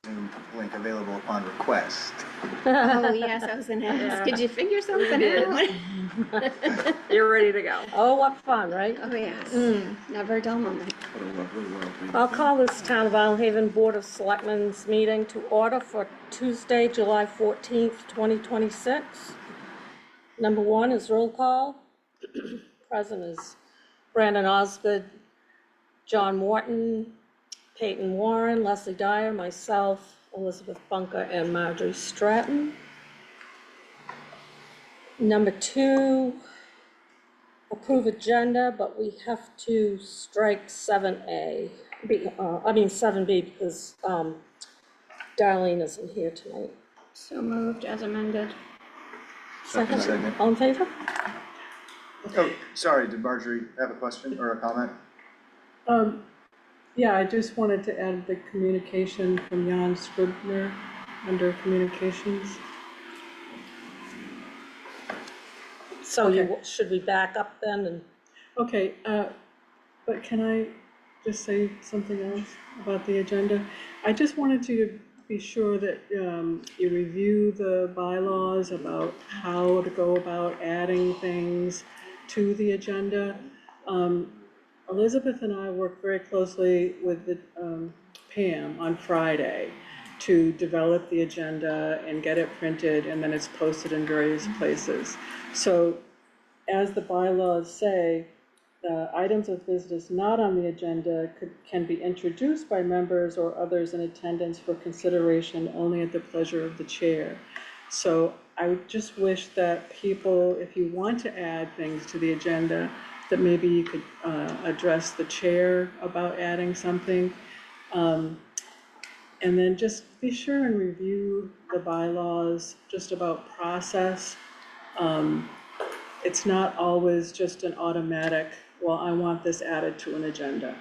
Zoom link available upon request. Oh, yes, I was gonna ask, did you figure something out? You're ready to go. Oh, what fun, right? Oh, yes, never a dull moment. I'll call this Town of Vinalhaven Board of Selectmen's meeting to order for Tuesday, July 14th, 2026. Number one is roll call. Present is Brandon Osgood, John Morton, Peyton Warren, Leslie Dyer, myself, Elizabeth Bunker, and Marjorie Stratton. Number two, approve agenda, but we have to strike 7A, 7B, because Darlene isn't here tonight. So moved as amended. Second. All in favor? Oh, sorry, did Marjorie have a question or a comment? Yeah, I just wanted to add the communication from Jan Scribner under communications. So should we back up then? And Okay, but can I just say something else about the agenda? I just wanted to be sure that you review the bylaws about how to go about adding things to the agenda. Elizabeth and I worked very closely with the, Pam on Friday to develop the agenda and get it printed, and then it's posted in various places. So as the bylaws say, items of business not on the agenda can be introduced by members or others in attendance for consideration only at the pleasure of the chair. So I would just wish that people, if you want to add things to the agenda, that maybe you could address the chair about adding something. And then just be sure and review the bylaws just about process. It's not always just an automatic, well, I want this added to an agenda.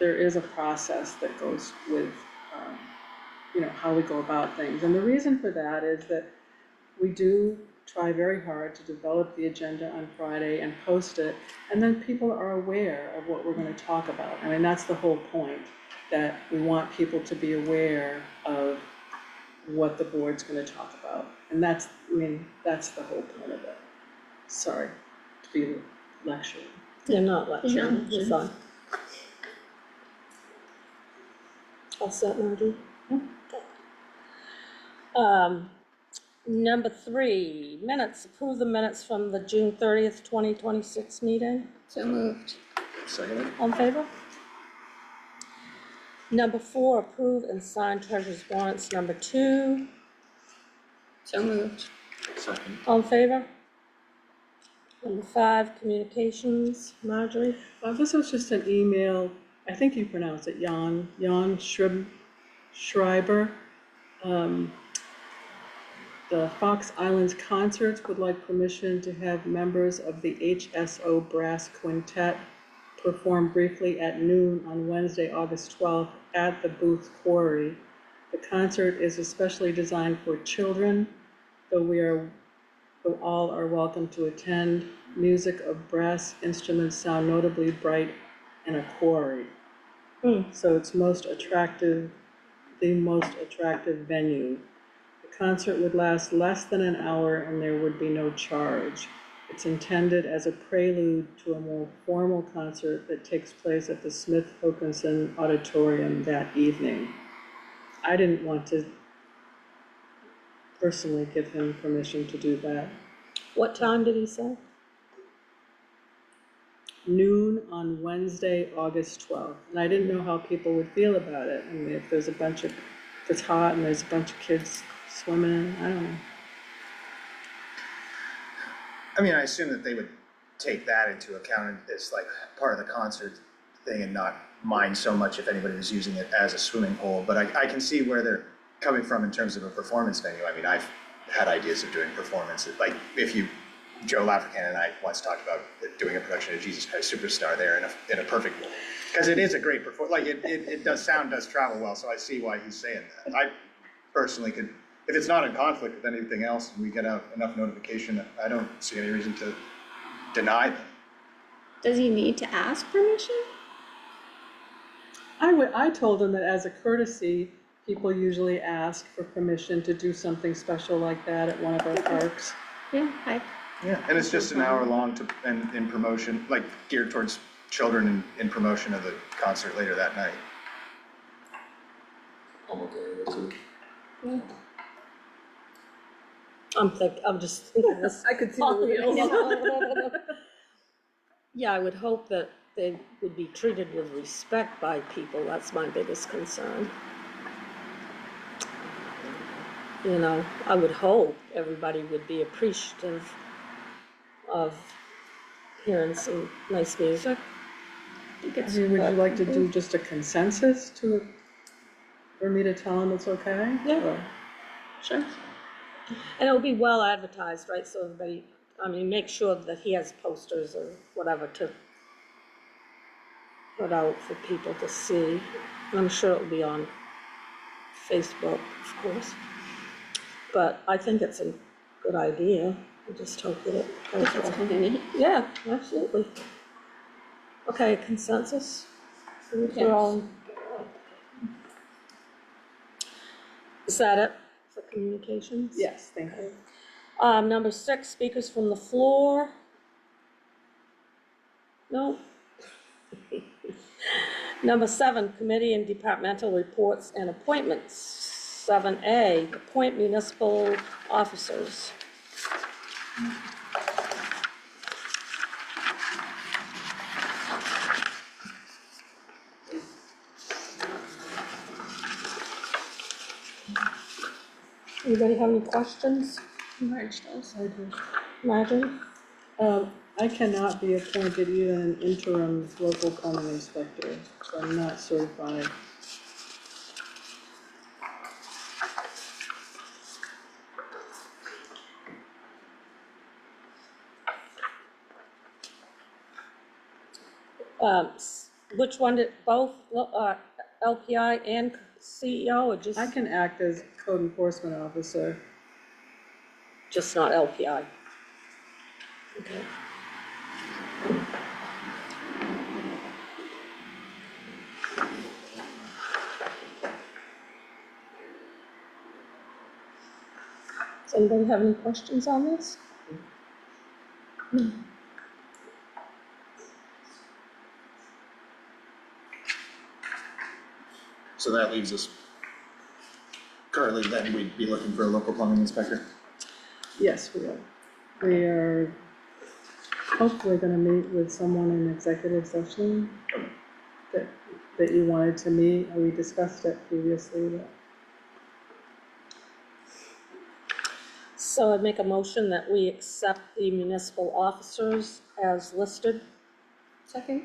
There is a process that goes with, how we go about things. And the reason for that is that we do try very hard to develop the agenda on Friday and post it, and then people are aware of what we're going to talk about. I mean, that's the whole point, that we want people to be aware of what the board's going to talk about. And that's the whole point of it. Sorry to be lecturing. you're not lecturing, No. it's fine. All set, Marjorie? Number three, minutes, approve the minutes from the June 30th, 2026 meeting. So moved. Second. All in favor? Number four, approve and sign treasurer's warrants. Number two, So moved. Second. all in favor? Number five, communications. Marjorie? This was just an email, I think you pronounce it Jan Schreiber. The Fox Islands Concerts would like permission to have members of the HSO Brass Quintet perform briefly at noon on Wednesday, August 12th at the Booth Quarry. The concert is especially designed for children, though all are welcome to attend. Music of brass instruments sound notably bright in a quarry. So it's the most attractive venue. The concert would last less than an hour and there would be no charge. It's intended as a prelude to a more formal concert that takes place at the Smith Hokanson Auditorium that evening. I didn't want to personally give him permission to do that. What time did he say? Noon on Wednesday, August 12th. And I didn't know how people would feel about it. I mean, if it's hot and there's a bunch of kids swimming, I don't know. I mean, I assume that they would take that into account as like part of the concert thing and not mind so much if anybody was using it as a swimming pool. But I can see where they're coming from in terms of a performance venue. I mean, I've had ideas of doing performances. Like Joe Lafrican and I once talked about doing a production of Jesus Christ Superstar there in a perfect, because it is a great performance. Like does travel well. So I see why he's saying that. I personally could, if it's not in conflict with anything else and we get out enough notification, I don't see any reason to deny them. Does he need to ask permission? I told him that as a courtesy, people usually ask for permission to do something special like that at one of our parks. Yeah, Yeah, and it's just an hour long to, and in promotion, like geared towards children in promotion of the concert later that night. I'm okay with it too. I'm just thinking this. I could see Oh, the wheels. no. Yeah, I would hope that they would be treated with respect by people, that's my biggest concern. You know, I would hope everybody would be appreciative of hearing some nice music. think I it's, mean, would you like to do just a consensus for me to tell them it's okay? Yeah. Or- Sure. And it'll be well advertised, right, so everybody, I mean, make sure that he has posters or whatever to put out for people to see. I'm sure it'll be on Facebook, of course. But I think it's a good idea, I just hope that it I goes think it's well. kind of neat. Yeah, absolutely. Okay, consensus? We're all- Is that it for communications? Yes, thank you. Number 6, speakers from the floor. No. Number 7, committee and departmental reports and appointments. 7A, appoint municipal officers. Anybody have any questions? Marge does. I do. Marjorie? I cannot be appointed even an interim local plumbing inspector, so I'm not certified. Which one did, both, LPI and CEO, or just? I can act as code enforcement officer. Just not LPI? Okay. Does anybody have any questions on this? So that leaves us, currently then we'd be looking for a local plumbing inspector. Yes, we are. We are hopefully gonna meet with someone in executive session that you wanted to meet, and we discussed it previously, but So I'd make a motion that we accept the municipal officers as listed. Second?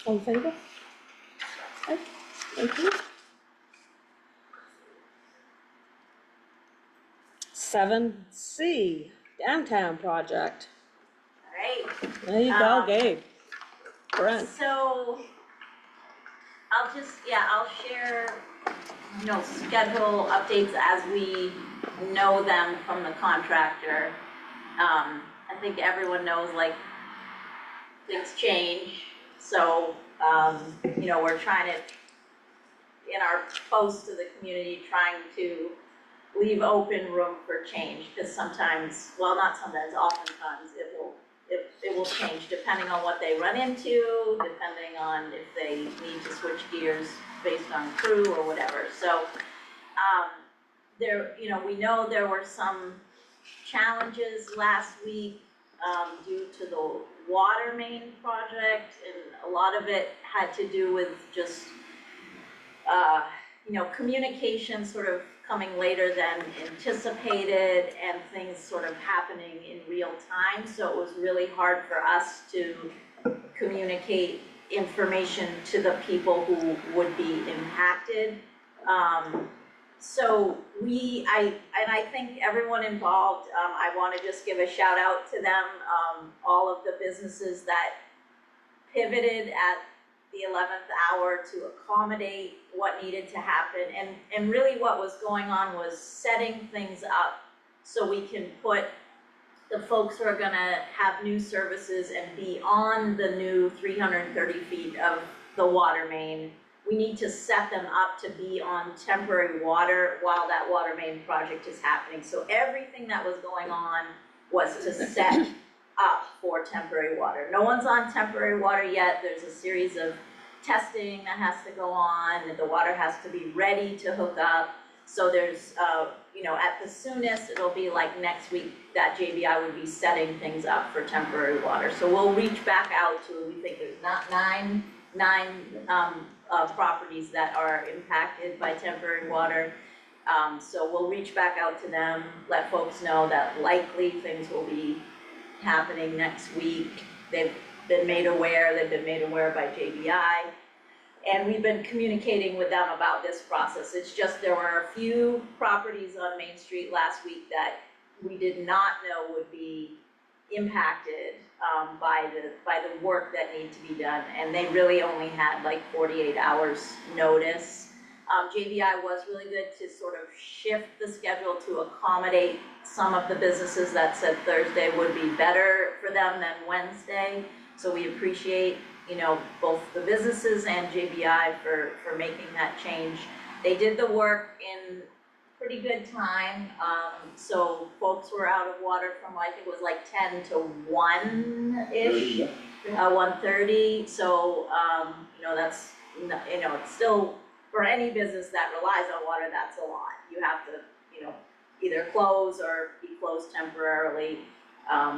All in favor? Okay, thank you. 7C, downtown project. Right, There you go, Gabe. Brent. so I'll share, schedule updates as we know them from the contractor. I think everyone knows, like, things change, so, we're trying to, in our post to the community, trying to leave open room for change, because sometimes, well, not sometimes, oftentimes, it will change depending on what they run into, depending on if they need to switch gears based on crew or whatever. So, we know there were some challenges last week, due to the water main project, and a lot of it had to do with just, communication sort of coming later than anticipated, and things sort of happening in real time, so it was really hard for us to communicate information to the people who would be impacted. So I think everyone involved, I wanna just give a shout out to them, all of the businesses that pivoted at the 11th hour to accommodate what needed to happen, and really what was going on was setting things up so we can put the folks who are gonna have new services and be on the new 330 feet of the water main we need to set them up to be on temporary water while that water main project is happening. So everything that was going on was to set up for temporary water. No one's on temporary water yet. There's a series of testing that has to go on, and the water has to be ready to hook up. So there's, you know, at the soonest, it'll be like next week that JBI would be setting things up for temporary water. So we'll reach back out to, we think there's not nine properties that are impacted by temporary water. So we'll reach back out to them, let folks know that likely things will be happening next week. They've been made aware by JBI. And we've been communicating with them about this process. It's just there were a few properties on Main Street last week that we did not know would be impacted by the work that needed to be done. And they really only had like 48 hours notice. JBI was really good to sort of shift the schedule to accommodate some of the businesses that said Thursday would be better for them than Wednesday. So we appreciate, you know, both the businesses and JBI for making that change. They did the work in pretty good time. So folks were out of water from, I think it was like 10 to 1-ish, 1:30. So, you know, that's, you know, it's still, for any business that relies on water, that's a lot. You have to, you know, either close or be closed temporarily.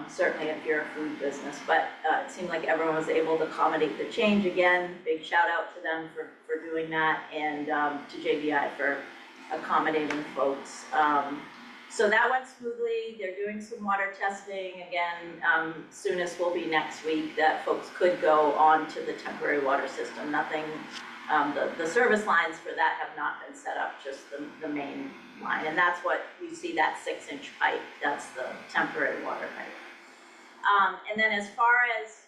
Certainly if you're a food business, but it seemed like everyone was able to accommodate the change. Again, big shout out to them for doing that, and to JBI for accommodating folks. So that went smoothly. They're doing some water testing. Again, soonest will be next week that folks could go on to the temporary water system. Nothing, the service lines for that have not been set up, just the main line, and that's what you see, that 6-inch pipe, that's the temporary water pipe. And then as far as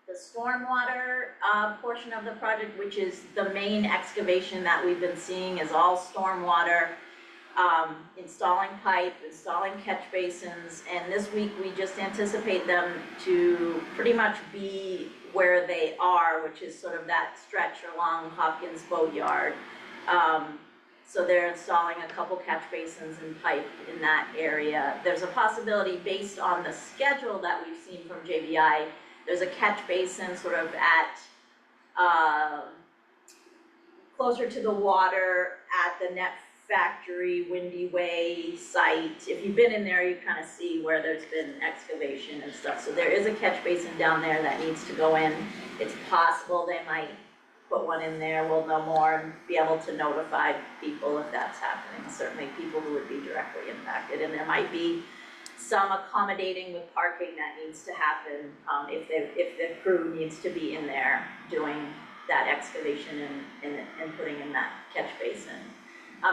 the stormwater portion of the project, which is the main excavation that we've been seeing, is all stormwater, installing pipe, installing catch basins, and this week we just anticipate them to pretty much be where they are, which is sort of that stretch along Hopkins Boatyard. So they're installing a couple catch basins and pipe in that area. There's a possibility, based on the schedule that we've seen from JBI, there's a catch basin sort of at, closer to the water at the Net Factory Windy Way site. If you've been in there, you kind of see where there's been excavation and stuff. So there is a catch basin down there that needs to go in. It's possible they might put one in there. We'll know more and be able to notify people if that's happening. Certainly people who would be directly impacted, and there might be some accommodating with parking that needs to happen if the crew needs to be in there doing that excavation and putting in that catch basin.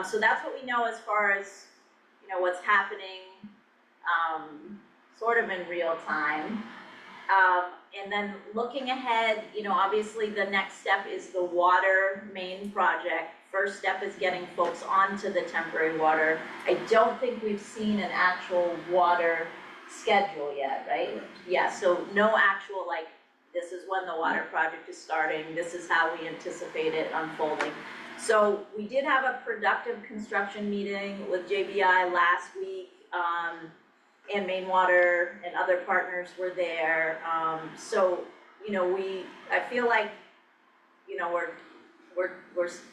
So that's what we know as far as, you know, what's happening sort of in real time. And then looking ahead, you know, obviously the next step is the water main project. First step is getting folks onto the temporary water. I don't think we've seen an actual water schedule yet, right? Yeah, so no actual, like, this is when the water project is starting, this is how we anticipate it unfolding. So we did have a productive construction meeting with JBI last week, and Maine Water and other partners were there. So, you know, I feel like, you know, we're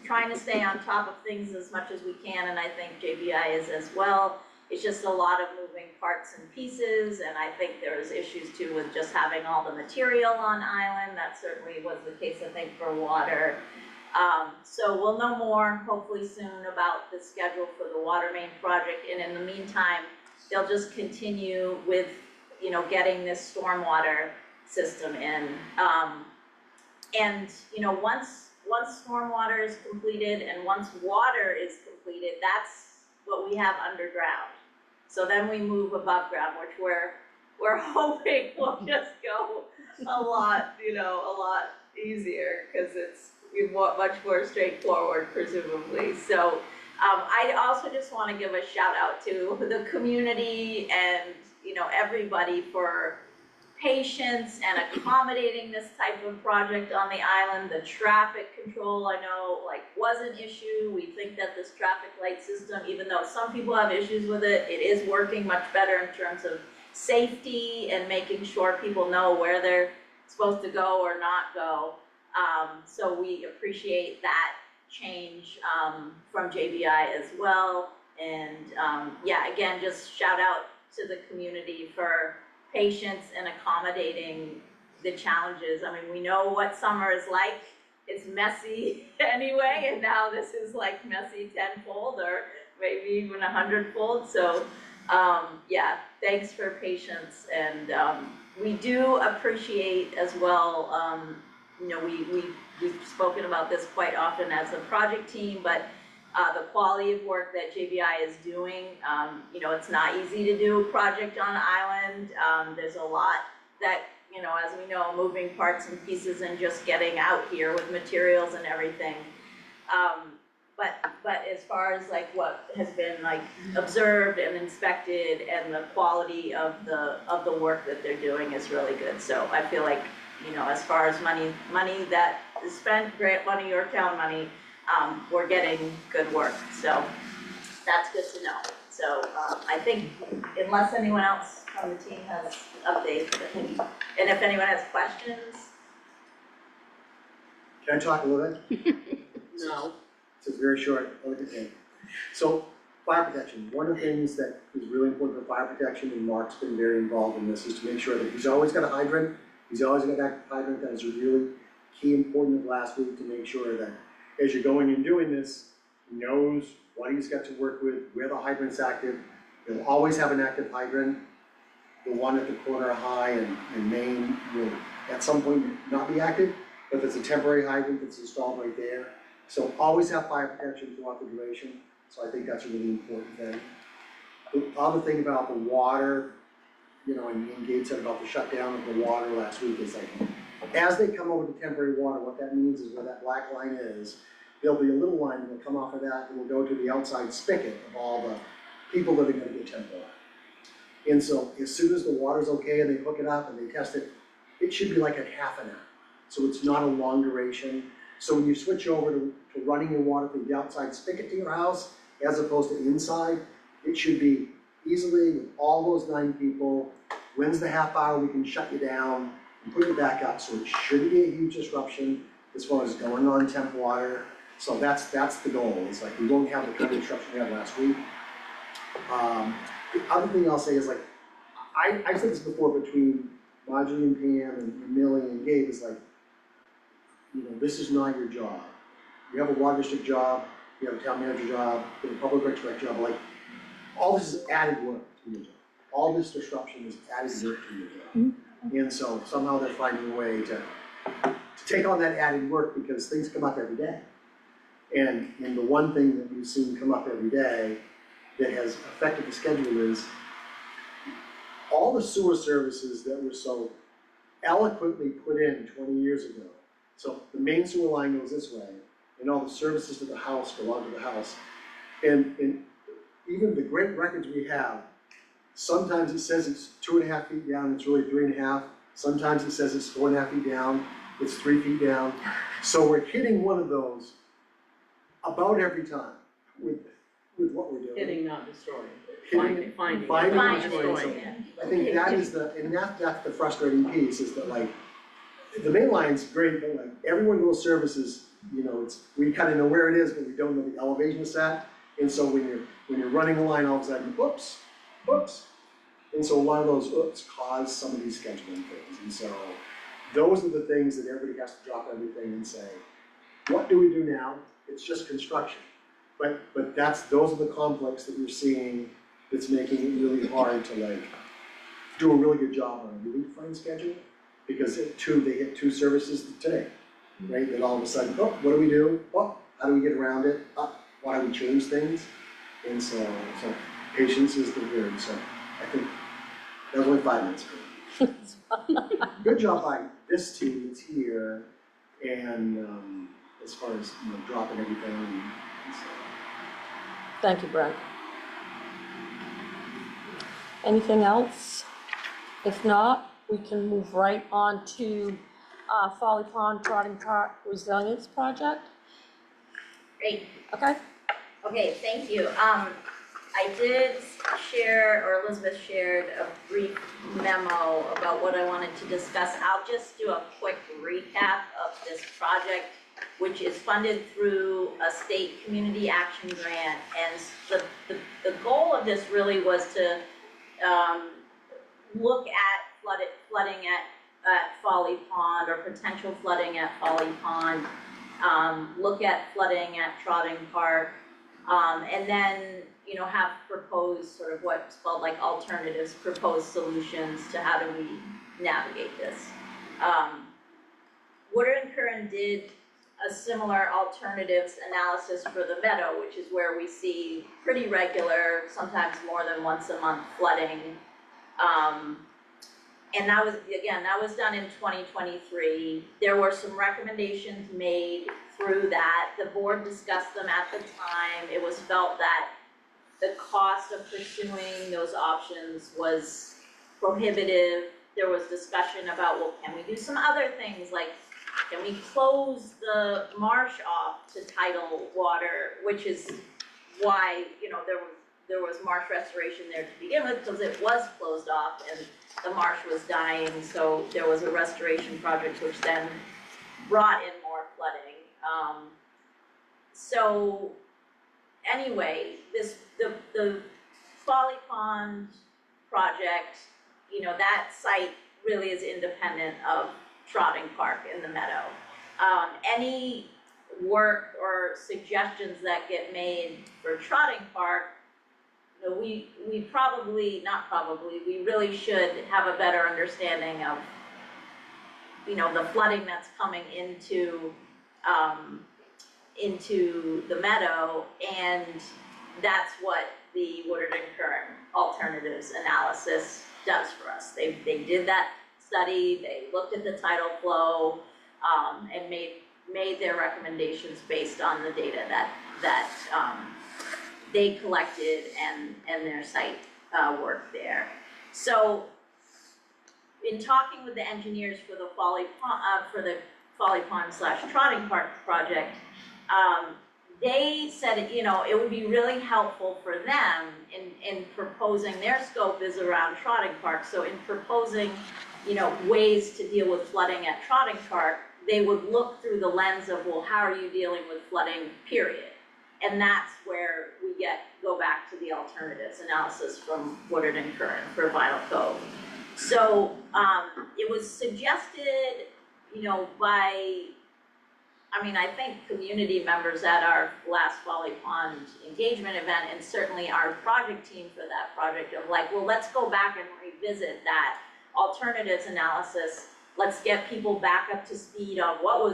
trying to stay on top of things as much as we can, and I think JBI is as well. It's just a lot of moving parts and pieces, and I think there's issues too with just having all the material on island. That certainly was the case, I think, for water. So we'll know more hopefully soon about the schedule for the water main project, and in the meantime, they'll just continue with, you know, getting this stormwater system in. And, you know, once stormwater is completed and once water is completed, that's what we have underground. So then we move above ground, which we're hoping will just go a lot easier, because it's much more straightforward, presumably. So I also just want to give a shout out to the community and, you know, everybody for patience and accommodating this type of project on the island. The traffic control, I know, like, was an issue. We think that this traffic light system, even though some people have issues with it, it is working much better in terms of safety and making sure people know where they're supposed to go or not go. So we appreciate that change from JBI as well. And yeah, again, just shout out to the community for patience and accommodating the challenges. I mean, we know what summer is like. It's messy anyway, and now this is like messy tenfold or maybe even 100-fold. So yeah, thanks for patience. And we do appreciate as well, you know, we've spoken about this quite often as a project team, but the quality of work that JBI is doing, you know, it's not easy to do a project on an island. There's a lot that, you know, as we know, moving parts and pieces and just getting out here with materials and everything. But as far as like what has been like observed and inspected and the quality of the work that they're doing is really good. So I feel like, you know, as far as money that is spent, grant money or town money, we're getting good work. So that's good to know. So I think unless anyone else on the team has updates, I think, and if anyone has questions. Can I talk a little bit? No. It's a very short, okay. So, fire protection, one of the things that is really important for fire protection, and Mark's been very involved in this, is to make sure that he's always got a hydrant. He's always got an active hydrant. That is a really key important last week to make sure that as you're going and doing this, he knows what he's got to work with, where the hydrant's active. He'll always have an active hydrant. The one at the corner high and main will at some point not be active, but it's a temporary hydrant that's installed right there. So always have fire protection throughout the duration, so I think that's a really important thing. The other thing about the water, you know, and Gabe said about the shutdown of the water last week is like, as they come over to temporary water, what that means is where that black line is, there'll be a little line that will come off of that and will go to the outside spigot of all the people that are gonna get temp water. And so as soon as the water's okay and they hook it up and they test it, it should be like a half an hour. So it's not a long duration. So when you switch over to running your water through the outside spigot to your house, as opposed to inside, it should be easily with all those 9 people. When's the half hour we can shut you down and put you back up, so it shouldn't be a huge disruption as far as going on temp water. So that's the goal. It's like we won't have the kind of disruption we had last week. The other thing I'll say is like, I've said this before between Marjorie and Pam and Millie and Gabe, is like, you know, this is not your job. You have a water district job, you have a town manager job, you have a public works director job, like, all this is added work to your job. All this disruption is added work to your job. And so somehow they're finding a way to take on that added work because things come up every day. And the one thing that we've seen come up every day that has affected the schedule is all the sewer services that were so eloquently put in 20 years ago. So the main sewer line goes this way, and all the services to the house go onto the house. And even the great records we have, sometimes it says it's 2.5 feet down, it's really 3.5. Sometimes it says it's 4.5 feet down, it's 3 feet down. So we're hitting one of those about every time with what we're doing. Hitting, not destroying. Hitting, Finding, finding, not and destroying. destroying. I think that is that's the frustrating piece, is that like, the main line's great, but like, every one of those services, you know, we kind of know where it is, but we don't know the elevation it's at. And so when you're running a line, all of a sudden, oops. And so a lot of those oops cause some of these scheduling things. And so those are the things that everybody has to drop everything and say, what do we do now? It's just construction. But those are the conflicts that you're seeing that's making it really hard to like do a really good job on a relief fund schedule. Because they hit 2 services today, right? Then all of a sudden, oh, what do we do? Oh, how do we get around it? Why do we change things? And so patience is the word. So I think that was only 5 minutes ago. Good job by this team that's here, and as far as, you know, dropping everything. And so. Thank you, Brent. Anything else? If not, we can move right on to Folly Pond Trotting Park Resilience Project, Great. okay? Okay, thank you. I did share, or Elizabeth shared a brief memo about what I wanted to discuss. I'll just do a quick recap of this project, which is funded through a state community action grant. And the goal of this really was to look at flooding at Folly Pond, or potential flooding at Folly Pond, look at flooding at Trotting Park, and then, you know, have proposed sort of what's called like alternatives, proposed solutions to how do we navigate this. Woodard and Curran did a similar alternatives analysis for the meadow, which is where we see pretty regular, sometimes more than once a month flooding. And that was, again, that was done in 2023. There were some recommendations made through that. The board discussed them at the time. It was felt that the cost of pursuing those options was prohibitive. There was discussion about, well, can we do some other things, like can we close the marsh off to tidal water, which is why, you know, there was marsh restoration there to begin with, because it was closed off and the marsh was dying, so there was a restoration project which then brought in more flooding. So anyway, the Folly Pond project, you know, that site really is independent of Trotting Park in the meadow. Any work or suggestions that get made for Trotting Park, you know, we probably, not probably, we really should have a better understanding of, you know, the flooding that's coming into the meadow, and that's what the Woodard and Curran alternatives analysis does for us. They did that study, they looked at the tidal flow, and made their recommendations based on the data that they collected and their site work there. So in talking with the engineers for the Folly Pond / Trotting Park project, they said, you know, it would be really helpful for them in proposing, their scope is around Trotting Park, so in proposing, you know, ways to deal with flooding at Trotting Park, they would look through the lens of, well, how are you dealing with flooding, period? And that's where we go back to the alternatives analysis from Woodard and Curran for Vinyl Cove. So it was suggested, you know, by, I mean, I think community members at our last Folly Pond engagement event, and certainly our project team for that project, of like, well, let's go back and revisit that alternatives analysis. Let's get people back up to speed on what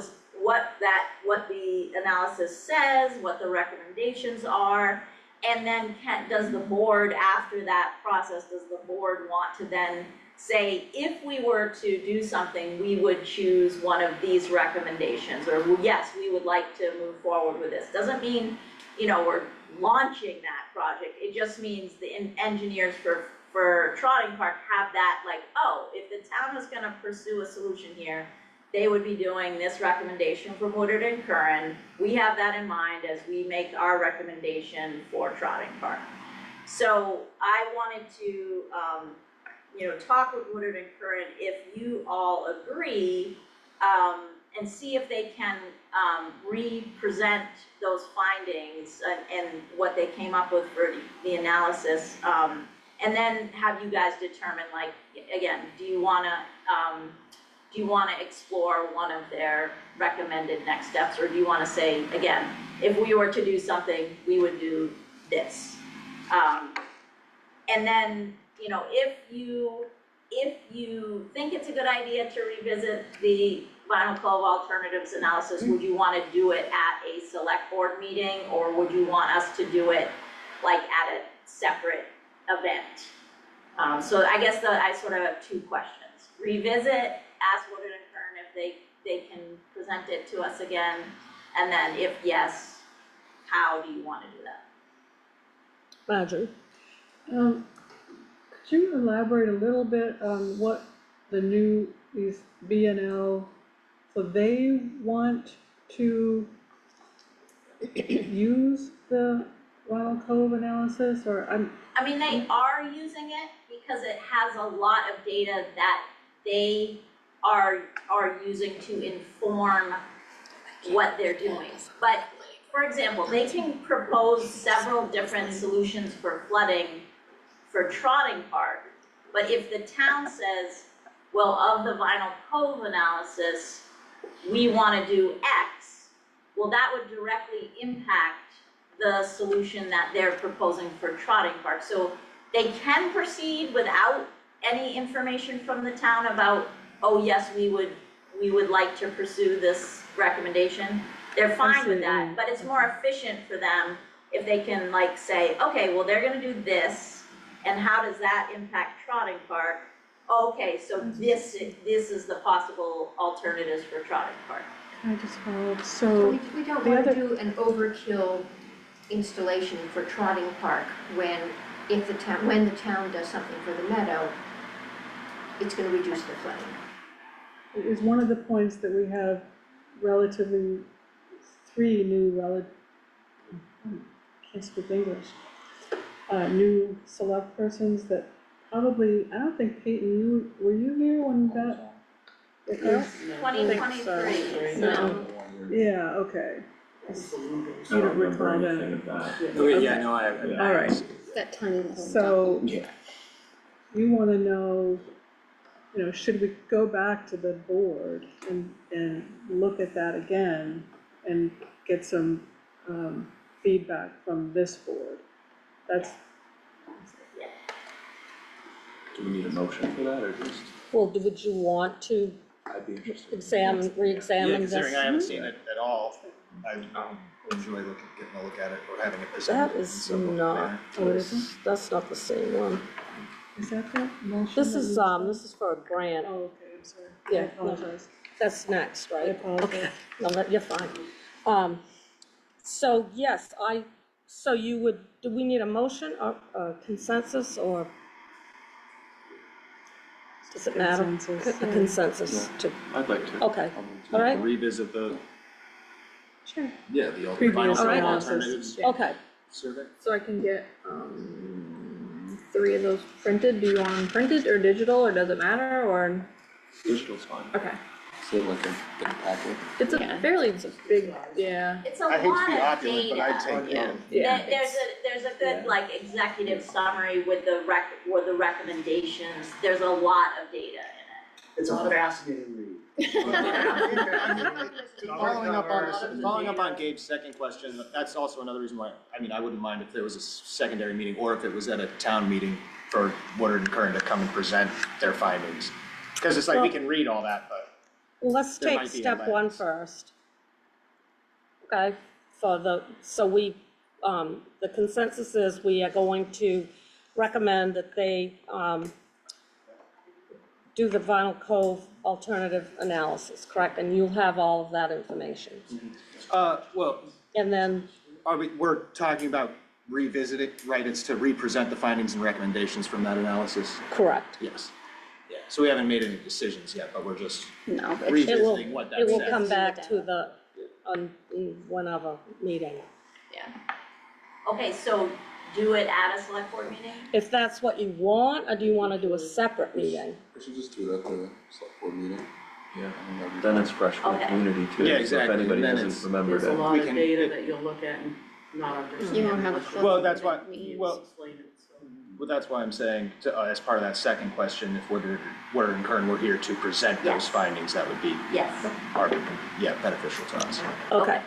the analysis says, what the recommendations are, and then does the board, after that process, does the board want to then say, if we were to do something, we would choose one of these recommendations, or yes, we would like to move forward with this. Doesn't mean, you know, we're launching that project. It just means the engineers for Trotting Park have that, like, oh, if the town is gonna pursue a solution here, they would be doing this recommendation from Woodard and Curran. We have that in mind as we make our recommendation for Trotting Park. So I wanted to, you know, talk with Woodard and Curran if you all agree, and see if they can re-present those findings and what they came up with for the analysis, and then have you guys determine, like, again, do you want to explore one of their recommended next steps, or do you want to say, again, if we were to do something, we would do this? And then, you know, if you think it's a good idea to revisit the Vinyl Cove alternatives analysis, would you want to do it at a select board meeting, or would you want us to do it like at a separate event? So I guess I sort of have two questions. Revisit, ask Woodard and Curran if they can present it to us again, and then if yes, how do you want to do that? Marjorie? Could you elaborate a little bit on what these BNL, so they want to use the Ronald Cove analysis, or I mean, they are using it because it has a lot of data that they are using to inform what they're doing. But, for example, they can propose several different solutions for flooding for Trotting Park. But if the town says, well, of the Vinyl Cove analysis, we wanna do X, well, that would directly impact the solution that they're proposing for Trotting Park. So they can proceed without any information from the town about, oh, yes, we would like to pursue this recommendation. They're fine with that, but it's more efficient for them if they can like say, okay, well, they're gonna do this, and how does that impact Trotting Park? Okay, so this is the possible alternatives for Trotting Park. can I just follow up? So, We don't the want to other- do an overkill installation for Trotting Park when the town does something for the meadow, it's gonna reduce the flooding. is one of the points that we have relatively, three new can't speak English, new select persons that probably, I don't think Peyton, were you here when that? it was- 2023. No. Yeah, okay. I You don't don't remember recall anything that. of that. Okay. Yeah, no, I. All right. That tiny little. So Yeah. you wanna know, should we go back to the board and look at that again and get some, feedback from this board? That's, Do we need a motion for that, or just, Well, would you want to I'd be interested. examine, Yeah, re-examine this? considering I haven't seen it at all, I enjoy getting a look at it or having it presented. That in is some not, manner. Oh, it isn't? that's not the same one. is that the motion? This that is, we- this is for a grant. Oh, okay, I'm sorry. Yeah, I no. apologize. That's next, I right? apologize. No, you're fine. So yes, so you would, do we need a motion or a consensus or? Does it matter? Consensus, A yeah. consensus to, I'd like to. okay, all right. Revisit the, Sure. yeah, the Previous final analysis. alternatives Okay, survey. So I can get, 3 of those printed, do you want them printed or digital, or does it matter, or, Digital's fine. okay. Is it like a big packet? It's a Yeah. fairly big, yeah, It's a I hate to lot be of opulent, but I'd data. take Yeah. both. yeah. There's a good like executive summary with the recommendations, there's a lot of data in It's a fascinating read. Following up on Gabe's second question, that's also another reason why, I mean, I wouldn't mind if there was a secondary meeting or if it was at a town meeting for Woodard and Kern to come and present their findings. Because it's like, we can read all that, but well, let's There take might be a step one lens. first. Okay, so we, the consensus is we are going to recommend that they, do the Vinyl Cove alternative analysis, correct? And you'll have all of that information. well, And then, we're talking about revisiting, right? It's to represent the findings and recommendations from that analysis? correct. Yes. Yeah, so we haven't made any decisions yet, but we're just No, but It will, revisiting what that it will says. come back to the, on one other meeting. it. Okay, so do it at a select board meeting? If that's what you want, or do you wanna do a separate meeting? We should just do it at the select board meeting. Yeah. Then it's fresh for the Okay. community too. Yeah, so exactly, If anybody and then hasn't it's- remembered There's a it. lot We of can- data that you'll look at and not understand. You won't have a unless clue. Well, that's why, Means. well, explain it, so. well, that's why I'm saying, as part of that second question, if Woodard and Kern were here to present those Yes. findings, that would be Yes. beneficial to us. Okay,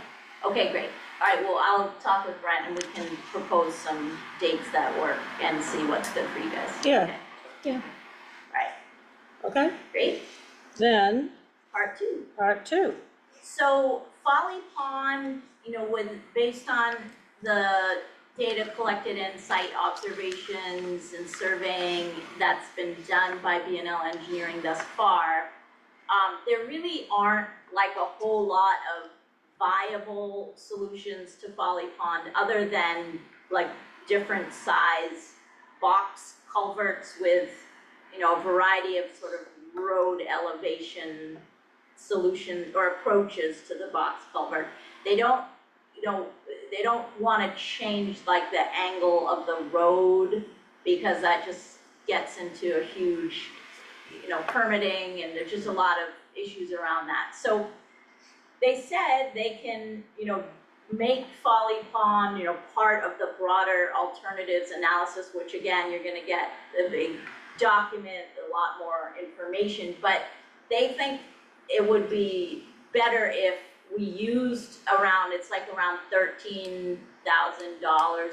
Okay, great. All right, well, I'll talk with Brent and we can propose some dates that work and see what's good for you guys. Yeah. Okay. Yeah. Right, okay, great. then, Part 2. part two. So Folly Pond, based on the data collected in site observations and surveying that's been done by BNL Engineering thus far, there really aren't like a whole lot of viable solutions to Folly Pond other than like different size box culverts with, a variety of sort of road elevation solutions or approaches to the box culvert. They don't, they don't wanna change like the angle of the road, because that just gets into a huge, permitting, and there's just a lot of issues around that. So they said they can, make Folly Pond, part of the broader alternatives analysis, which again, you're gonna get a big document, a lot more information, but they think it would be better if we used it's like around $13,000,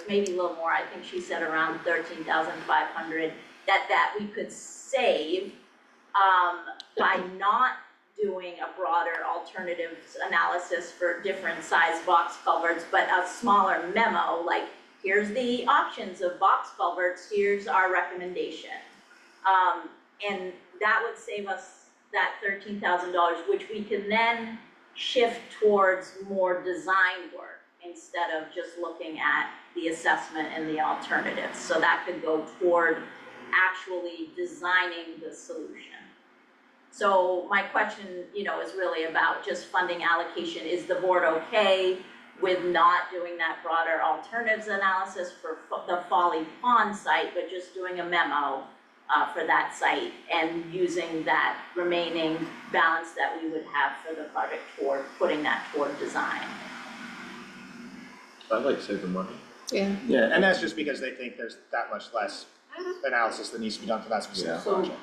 maybe a little more, I think she said around $13,500, that we could save by not doing a broader alternatives analysis for different size box culverts, but a smaller memo, like, here's the options of box culverts, here's our recommendation. And that would save us that $13,000, which we can then shift towards more design work instead of just looking at the assessment and the alternatives. So that could go toward actually designing the solution. So my question, is really about just funding allocation. Is the board okay with not doing that broader alternatives analysis for the Folly Pond site, but just doing a memo for that site and using that remaining balance that we would have for the project toward putting that toward design? I'd like to save the money. Yeah. Yeah, and that's just because they think there's that much less analysis that needs to be done for that specific Yeah. project.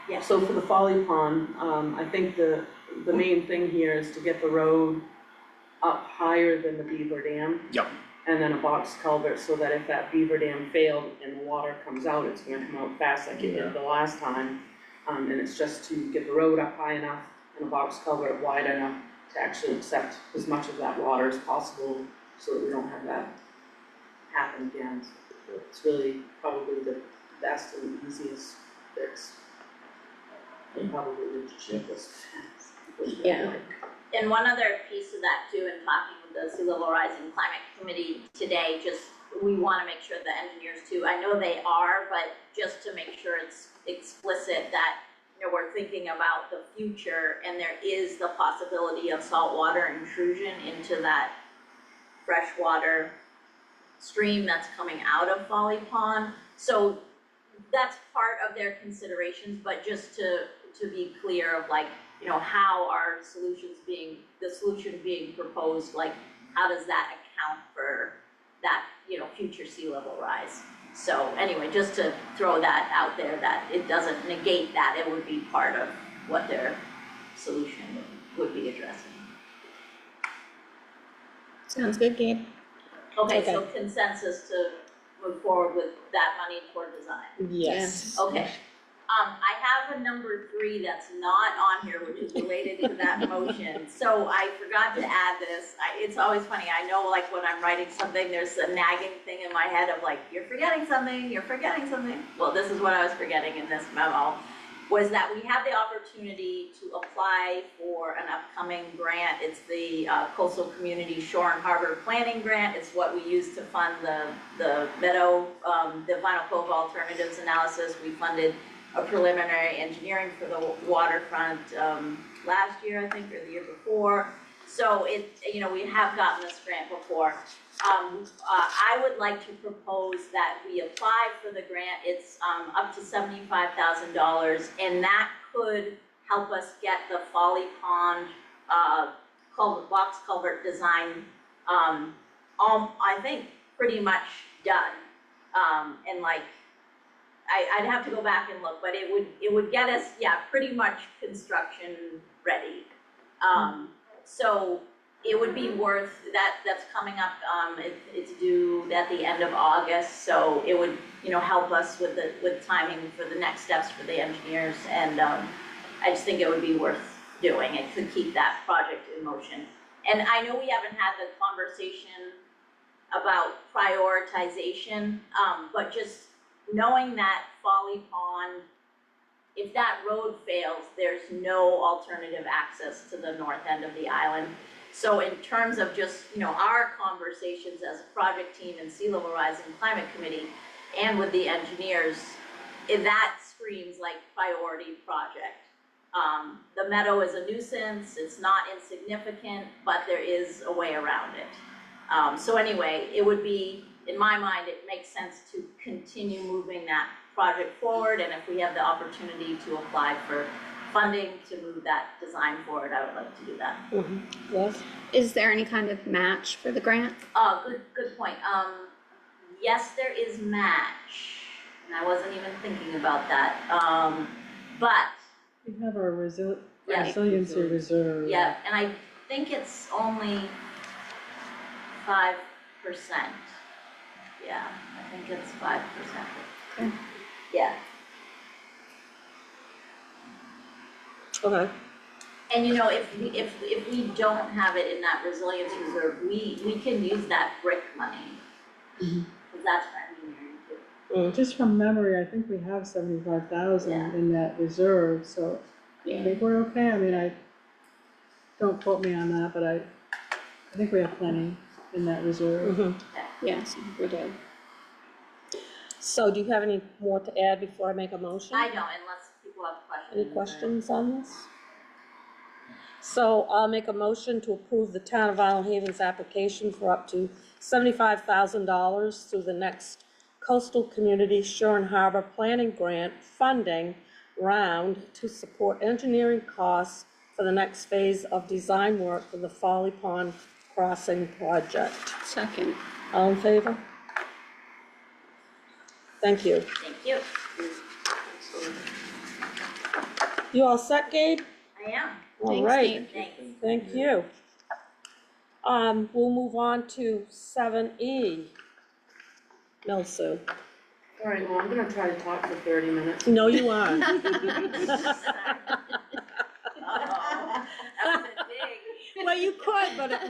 Yeah. So for the Folly Pond, I think the main thing here is to get the road up higher than the beaver dam. Yep. And then a box culvert, so that if that beaver dam failed and the water comes out, it's gonna come out fast like it did the last time. And it's just to get the road up high enough and a box culvert wide enough to actually accept as much of that water as possible, so that we don't have that happen again. It's really probably the best and easiest fix. And probably the cheapest. Yeah. And one other piece of that too, in talking with the Sea Level Rise and Climate Committee today, we wanna make sure the engineers too, I know they are, but just to make sure it's explicit that, we're thinking about the future, and there is the possibility of saltwater intrusion into that freshwater stream that's coming out of Folly Pond. So that's part of their considerations, but just to be clear of like, how are the solution being proposed, like, how does that account for that, future sea level rise? So anyway, just to throw that out there, that it doesn't negate that, it would be part of what their solution would be addressing. Sounds good, Gabe. Okay, so consensus to move forward with that money toward design. Yes. Okay. I have a number 3 that's not on here, which is related to that motion. So I forgot to add this. It's always funny. I know, like, when I'm writing something, there's a nagging thing in my head of like, you're forgetting something, you're forgetting something. Well, this is what I was forgetting in this memo, was that we have the opportunity to apply for an upcoming grant. It's the Coastal Community Shore and Harbor Planning Grant. It's what we use to fund the Meadow, the Vinyl Cove Alternatives Analysis. We funded a preliminary engineering for the waterfront last year, I think, or the year before. So we have gotten this grant before. I would like to propose that we apply for the grant. It's up to $75,000, and that could help us get the Folly Pond box culvert design, I think, pretty much done. And like, I'd have to go back and look, but it would get us, pretty much construction ready. So it would be worth, that's coming up, it's due at the end of August, so it would, help us with timing for the next steps for the engineers, and I just think it would be worth doing. It could keep that project in motion. And I know we haven't had the conversation about prioritization, but just knowing that Folly Pond, if that road fails, there's no alternative access to the north end of the island. So in terms of just, our conversations as a project team and Sea Level Rise and Climate Committee, and with the engineers, that screams like priority project. The meadow is a nuisance, it's not insignificant, but there is a way around it. So anyway, it would be, in my mind, it makes sense to continue moving that project forward, and if we have the opportunity to apply for funding to move that design forward, I would like to do that. Yes? Is there any kind of match for the grant? Good point. Yes, there is match, and I wasn't even thinking about that. But, We have our Yeah. resiliency reserve. yeah, and I think it's only 5%. Yeah, I think it's 5%. Okay. Yeah, Okay. and you know, if we don't have it in that resilience reserve, we can use that brick money. Cause that's for engineering too. Just from memory, I think we have 75,000 Yeah. in that reserve, so I think we're okay. I mean, don't quote me on that, but I think we have plenty in that reserve. Yes, we do. So do you have any more to add before I make a motion? I don't, unless people have questions. Any questions on this? So I'll make a motion to approve the town of Isle Haven's application for up to $75,000 through the next Coastal Community Shore and Harbor Planning Grant funding round to support engineering costs for the next phase of design work for the Folly Pond Crossing project. Second. All in favor? Thank you. Thank you. You all set, Gabe? I am. All Thanks, right. Gabe. Thanks. Thank you. We'll move on to 7E. Milsu. All right, well, I'm gonna try to talk for 30 minutes. No, you aren't. Uh-oh. That was big. Well, you could, but it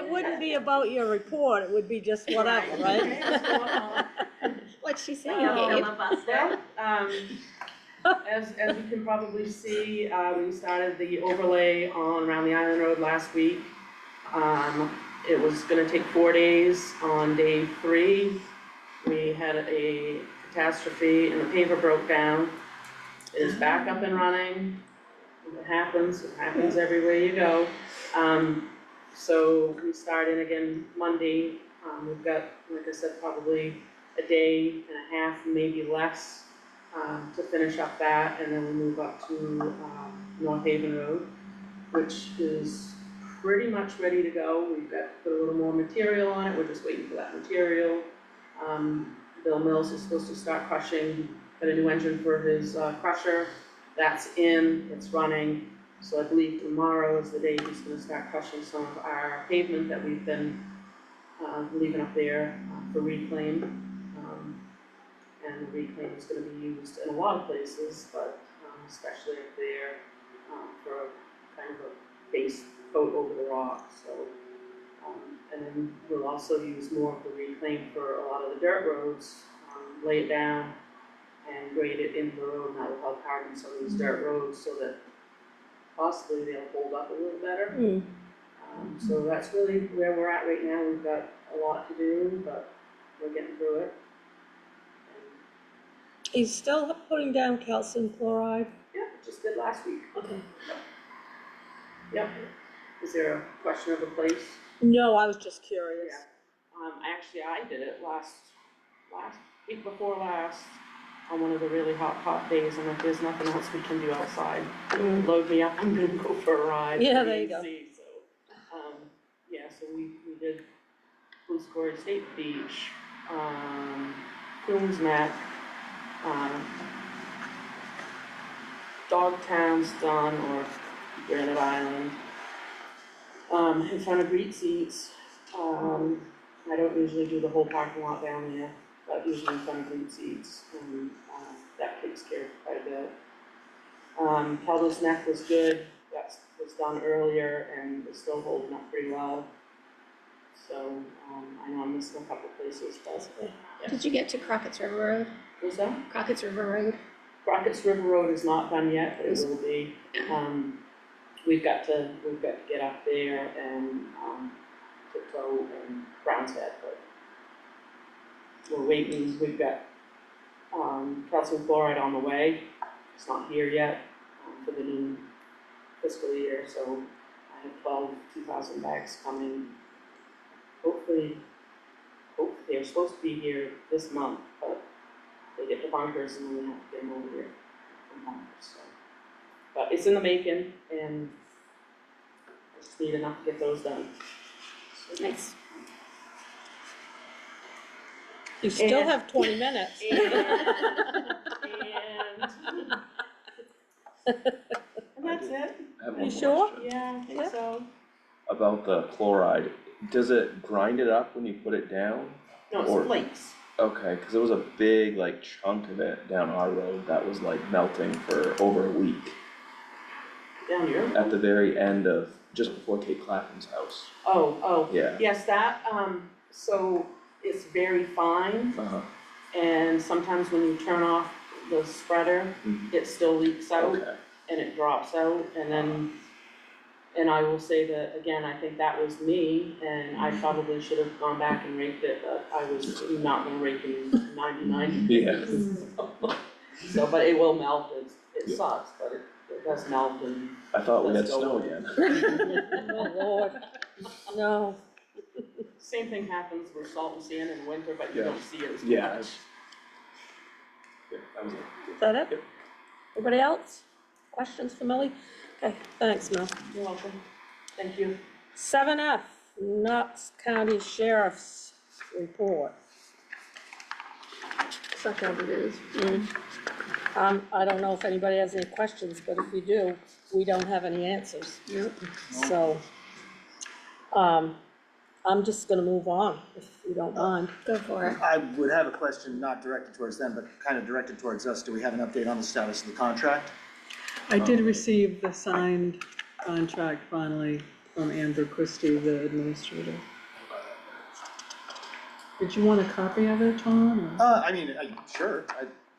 wouldn't be about your report, it would be just whatever, Okay, right? what's going on? What'd she say, Oh, Gabe? Filibuster. As you can probably see, we started the overlay around the Island Road last week. It was gonna take 4 days. On day 3, we had a catastrophe and the paver broke down. It's back up and running. It happens everywhere you go. So we start in again Monday. We've got, like I said, probably a day and a half, maybe less, to finish up that, and then we move up to North Haven Road, which is pretty much ready to go. We've got to put a little more material on it, we're just waiting for that material. Bill Mills is supposed to start crushing, got a new engine for his crusher, that's in, it's running. So I believe tomorrow is the day he's gonna start crushing some of our pavement that we've been leaving up there for reclaim. And the reclaim is gonna be used in a lot of places, but especially up there for kind of a base coat over the rock, so. And then we'll also use more of the reclaim for a lot of the dirt roads, lay it down and grade it into the road, and that will help harden some of these dirt roads so that possibly they'll hold up a little better. So that's really where we're at right now. We've got a lot to do, but we're getting through it. He's still putting down calcium chloride? Yeah, just did last week. Okay. Yep. Is there a question of a place? No, I was just curious. Actually, I did it last week before last, on one of the really hot days, and if there's nothing else we can do outside, load me up, I'm gonna go for a ride. Yeah, there you go. So, yeah, so we did Blue Square State Beach, Coombs Neck, Dogtown's done, or Granite Island. In front of Great Seats, I don't usually do the whole parking lot down there, but usually in front of Great Seats, and that takes care of quite a bit. Caldo's Neck was good, that was done earlier and is still holding up pretty well. So, I know I'm missing a couple places, but. Yeah. Did you get to Crockett's River Road? What's that? Crockett's River Road? Crockett's River Road is not done yet, but it will be. We've got to get up there and Tiptoe and Brown's Head, but we're waiting. We've got calcium chloride on the way. It's not here yet, for the new fiscal year, so I have 2,000 bags coming. Hopefully, they're supposed to be here this month, but they get to bunkers and then we have to get them over here from bunkers, so. But it's in the making, and I just need enough to get those done. So, Nice. You still And- have 20 minutes. And that's it, I have You one sure? question. yeah, I think Yeah. so. About the chloride, does it grind it up when you put it down? No, Or- it's flakes. Okay, cause there was a big like chunk of it down our road that was like melting for over a week Down here? at the very end of, just before Kate Clapton's house. Oh, Yeah. yes, that, so it's very fine, Uh-huh. and sometimes when you turn off the spreader, Mhm. it still leaks out Okay. and it drops out, and then, and I will say that, again, I think that was me, and I probably should have gone back and raked it, but I was not gonna rake in 99 Yeah. days. So, but it will melt, it Yeah. sucks, but it does melt, and I thought we had Let's go. snow again. Oh, Lord. No. same thing happens with salt and sand in winter, but you Yeah. don't see it as much. Yeah. Yeah, that was it. Is that it? Anybody else? Questions for Millie? Okay, thanks, Mel. You're welcome, thank you. 7F, Knox County Sheriff's Report. Such as it is. I don't know if anybody has any questions, but if you do, we don't have any answers. Nope. So, I'm just gonna move on, if you don't mind. Go for it. I would have a question not directed towards them, but kind of directed towards us. Do we have an update on the status of the contract? I did receive the signed contract finally from Amber Christie, the administrator. Did you want a copy of it, Tom? or- I mean, sure,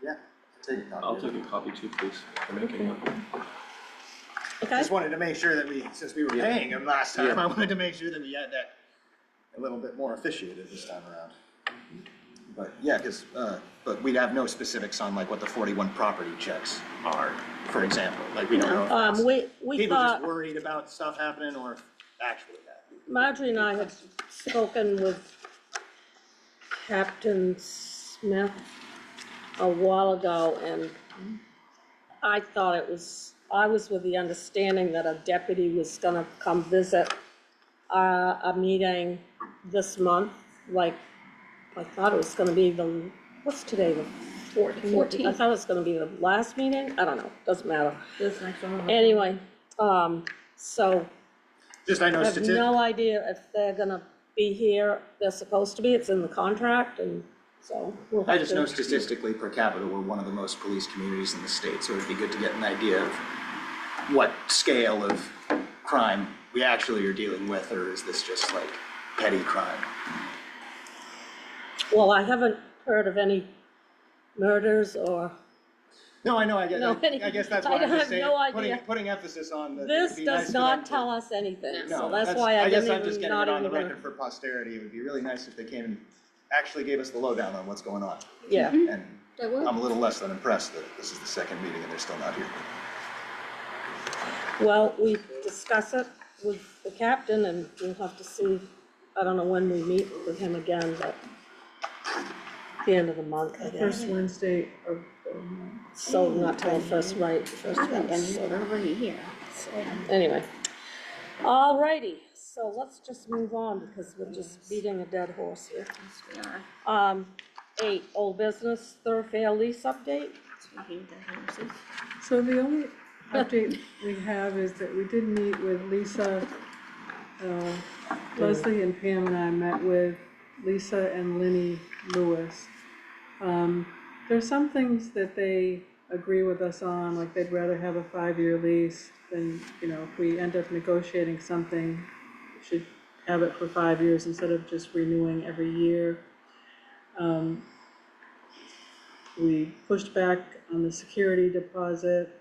yeah, I'll take a copy. I'll of it. take a copy too, please, for making one. Okay? Just wanted to make sure that since we were Yeah. paying him last time, Yeah. I wanted to make sure that we had that a little bit more officiated this time around. But yeah, but we'd have no specifics on like what the 41 property checks are, for example, like we don't know if that's We people just thought, worried about stuff happening or if actually happening. Marjorie and I had spoken with Captain Smith a while ago, and I thought I was with the understanding that a deputy was gonna come visit a meeting this month, like, I thought it was gonna be what's today, the 14th? I thought it was gonna be the last meeting, I don't know, doesn't matter. This next one. Anyway, so, Just I know I have statistics. no idea if they're gonna be here, they're supposed to be, it's in the contract, and so we'll have I just to- know statistically per capita, we're one of the most police communities in the state, so it'd be good to get an idea of what scale of crime we actually are dealing with, or is this just like petty crime? Well, I haven't heard of any murders or, No, I know, I No, guess that's I why I'm have just saying, no idea. putting emphasis on that. this it'd be nice does for them not to- tell us anything, so No, that's why I guess didn't I'm just even, getting not it on the even gonna, record for posterity. It would be really nice if they came and actually gave us the lowdown on what's going on. yeah. And That would. I'm a little less than impressed that this is the second meeting and they're still not here. Well, we discuss it with the captain, and we'll have to see, I don't know when we meet with him again, but the end of the month, I guess. First Wednesday of, So not till the first, right, first I haven't been one, so, over a year. anyway. Alrighty, so let's just move on, because we're just beating a dead horse here. Yes, we are. 8, old business thoroughfare lease update. Speaking of dead horses. so the only update we have is that we did meet with Lisa, Leslie and Pam and I met with Lisa and Lenny Lewis. There's some things that they agree with us on, like they'd rather have a 5-year lease than, if we end up negotiating something, we should have it for 5 years instead of just renewing every year. We pushed back on the security deposit.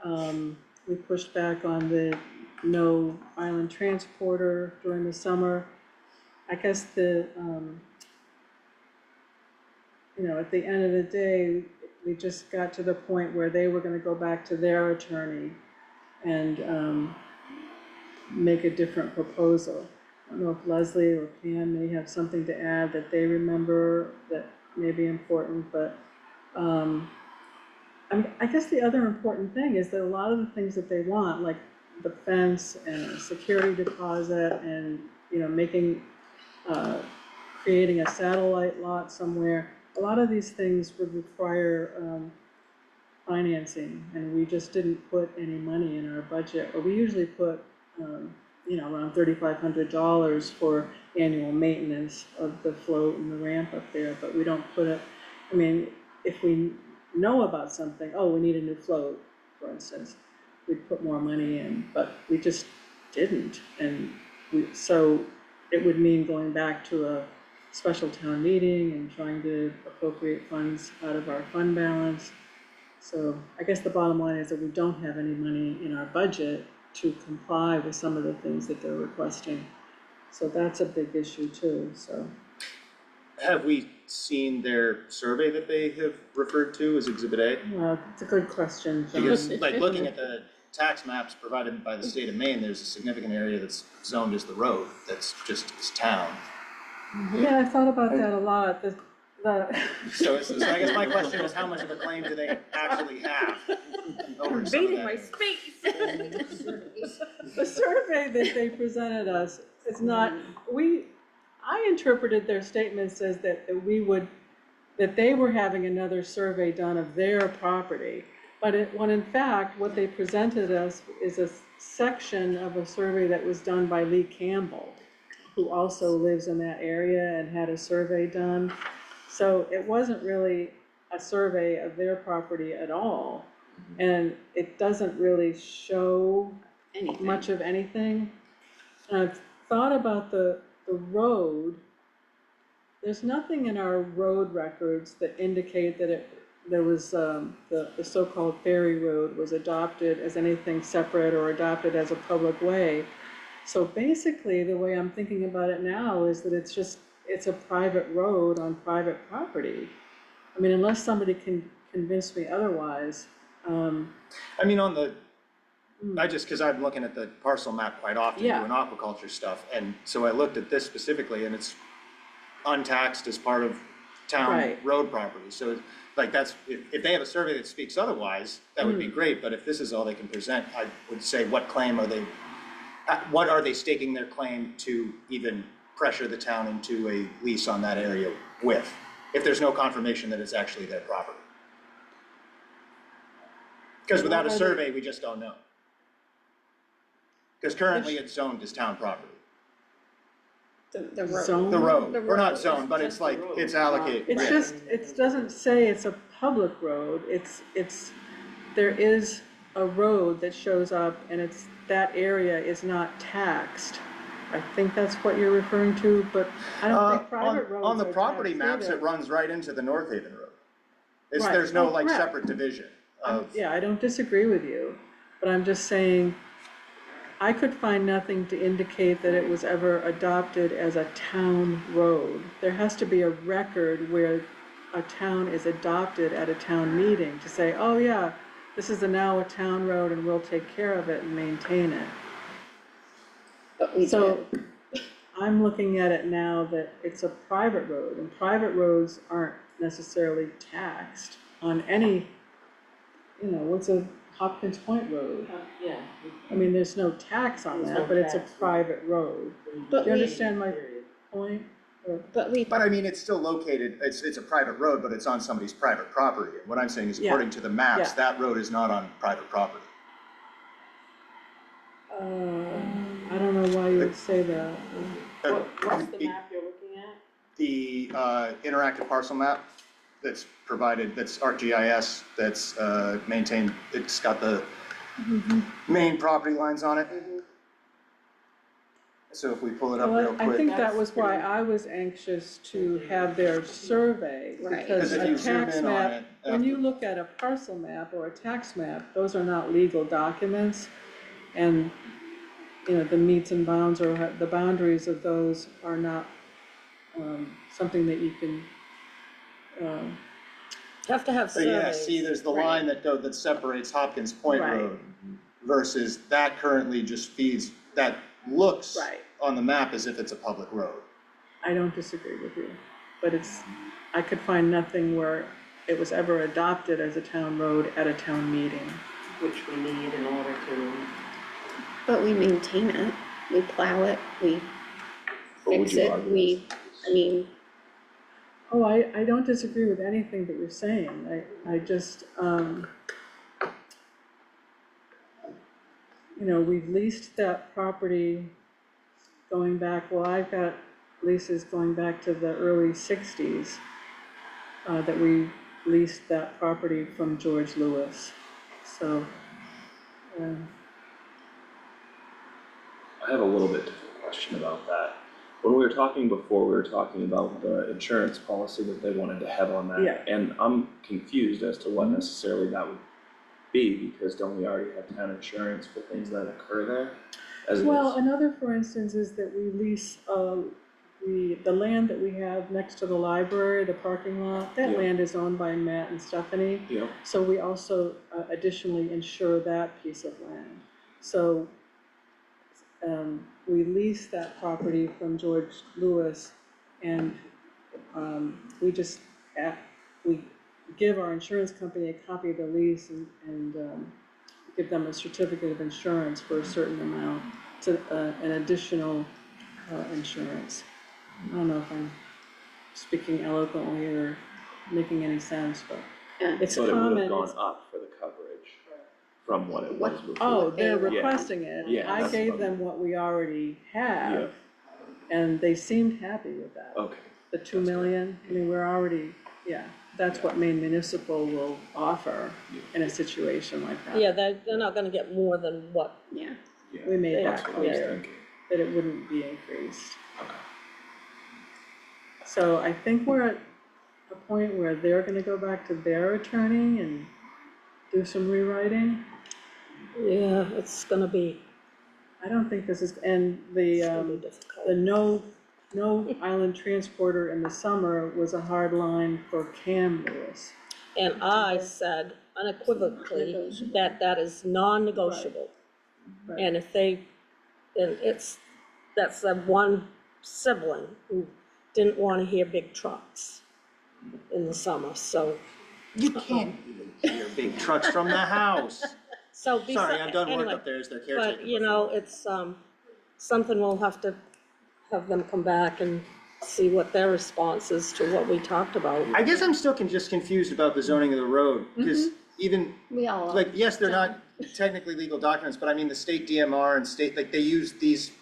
We pushed back on the no island transporter during the summer. I guess the at the end of the day, we just got to the point where they were gonna go back to their attorney and, make a different proposal. I don't know if Leslie or Pam may have something to add that they remember that may be important, but, I guess the other important thing is that a lot of the things that they want, like the fence and a security deposit and, making, creating a satellite lot somewhere, a lot of these things would require, financing, and we just didn't put any money in our budget, or we usually put, around $3,500 for annual maintenance of the float and the ramp up there, but we don't put it, if we know about something, oh, we need a new float, for instance, we'd put more money in, but we just didn't, and so it would mean going back to a special town meeting and trying to appropriate funds out of our fund balance. So I guess the bottom line is that we don't have any money in our budget to comply with some of the things that they're requesting. So that's a big issue too, so. Have we seen their survey that they have referred to as Exhibit A? Well, it's a good question, John. Because like looking at the tax maps provided by the state of Maine, there's a significant area that's zoned as the road, that's just as town. Yeah, I thought about that a lot, So I guess my question is, how much of a claim do they actually have over some of Invading that my area? space. the survey that they presented us is not, I interpreted their statements as that they were having another survey done of their property. But when in fact, what they presented us is a section of a survey that was done by Lee Campbell, who also lives in that area and had a survey done. So it wasn't really a survey of their property at all. And it doesn't really show much of anything. And I've thought about the road. There's nothing in our road records that indicate that there was, the so-called Ferry Road was adopted as anything separate or adopted as a public way. So basically, the way I'm thinking about it now is that it's a private road on private property. Unless somebody can convince me otherwise. Because I'm looking at the parcel map quite often Yeah. doing aquaculture stuff, and so I looked at this specifically, and it's untaxed as part of town Right. road property, so like that's, if they have a survey that speaks otherwise, that would be great, but if this is all they can present, I would say, what are they staking their claim to even pressure the town into a lease on that area with, if there's no confirmation that it's actually their property? Because without a survey, we just don't know. Because currently it's zoned as town property. The road. Zone? The road, The or not road. zoned, but it's like, it's allocated. It's yeah. just, it doesn't say it's a public road, there is a road that shows up and that area is not taxed. I think that's what you're referring to, but I don't think private roads are On the property taxed maps, either. it runs right into the North Haven Road. Right. There's no Oh, like correct. separate division of. Yeah, I don't disagree with you, but I'm just saying, I could find nothing to indicate that it was ever adopted as a town road. There has to be a record where a town is adopted at a town meeting to say, oh yeah, this is now a town road and we'll take care of it and maintain it. But we So I'm looking at it now that it's a private road, and private roads aren't necessarily taxed on any, what's a Hopkins Point Road? Yeah. There's no tax on There's that, no but it's a tax. private road. But Do you we- understand my point? Or- But we, But it's still located, it's a private road, but it's on somebody's private property. And what I'm saying is, Yeah. according to the maps, Yeah. that road is not on private property. I don't know why you would say that. What's the map you're looking at? The interactive parcel map that's provided, that's ArcGIS, that's maintained, it's got the main property lines on it. So if we pull it up real Well, I quick. think that was why I was anxious to have their survey, Right. because Because if a you zoom tax in on map, it when you after- look at a parcel map or a tax map, those are not legal documents. And, the meets and bounds or the boundaries of those are not, something that you can Have to have So yeah, surveys. see, there's the Right. line that separates Hopkins Point Right. Road versus that currently just feeds, that looks Right. on the map as if it's a public road. I don't disagree with you, but I could find nothing where it was ever adopted as a town road at a town meeting. which we need in order to, But we maintain it, we plow it, we What would fix you it, argue I mean, Oh, I don't disagree with anything that you're saying, I just, you know, we've leased that property going back, well, I've got leases going back to the early sixties, that we leased that property from George Lewis, so, I have a little bit different question about that. When we were talking before, we were talking about the insurance policy that they wanted to have on that. Yeah. And I'm confused as to what necessarily that would be, because don't we already have town insurance for things that occur there? As it well, is? another, for instance, is that we lease, the land that we have next to the library, the parking lot, that Yeah. land is owned by Matt and Stephanie. Yep. So we also additionally insure that piece of land. So we lease that property from George Lewis, and we just, we give our insurance company a copy of the lease and give them a certificate of insurance for a certain amount, to an additional insurance. I don't know if I'm speaking eloquently or making any sense, but yeah. it's But it would common. have gone up for the coverage from what it was before. Oh, they're Yeah. requesting it. Yeah, I that's gave what- them what we already Yeah. have, and they seemed happy with that. Okay, The 2 million, I mean, we're already, yeah, that's what Maine Municipal will offer in a situation like that. Yeah, they're not gonna get more than what, Yeah, yeah, We made that's that what I was clear, thinking. that it wouldn't be increased. Okay. So I think we're at a point where they're gonna go back to their attorney and do some rewriting. yeah, it's gonna be, I don't think this is, and it's gonna be the difficult. no island transporter in the summer was a hard line for Cam Lewis. And I said unequivocally Negotiable. that that is non-negotiable. Right. And if they, and that's the one sibling who didn't wanna hear big trucks in the summer, so. You can't even hear big trucks from the house. So Sorry, I've done work anyway, up there as their caretaker but you know, before. it's, something we'll have to have them come back and see what their response is to what we talked about. I guess I'm still just confused about the zoning of the road, because even, we all. like, yes, they're not technically legal documents, but I mean, the state DMR and state, like, they use these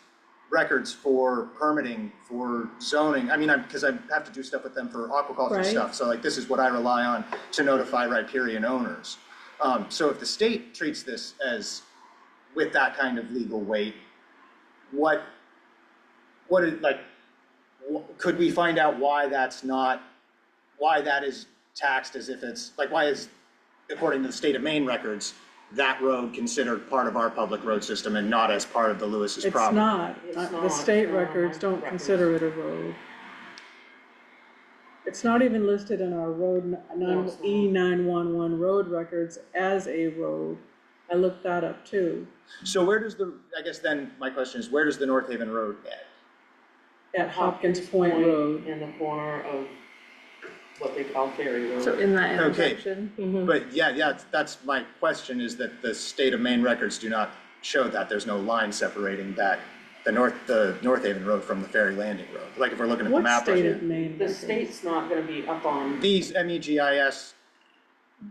records for permitting, for zoning. I mean, because I have to do stuff with them for aquaculture Right. stuff, so like, this is what I rely on to notify riparian owners. So if the state treats this as, with that kind of legal weight, what is, like, could we find out why that's not, why that is taxed as if it's, like, why is, according to the state of Maine records, that road considered part of our public road system and not as part of the Lewis's It's property? not, It's the not, state no, records don't records. consider it a road. It's not even listed in our road, No, it's not. E911 road records as a road. I looked that up too, So where does the, I guess then my question is, where does the North Haven Road end? at Hopkins Point Road. in the corner of what they call Ferry Road. So in that Okay. intersection, Mhm. But yeah, that's my question, is that the state of Maine records do not show that, there's no line separating that, the North Haven Road from the Ferry Landing Road, like if we're looking at the What map right state of here. Maine The records? state's not gonna be up on, These MEGIS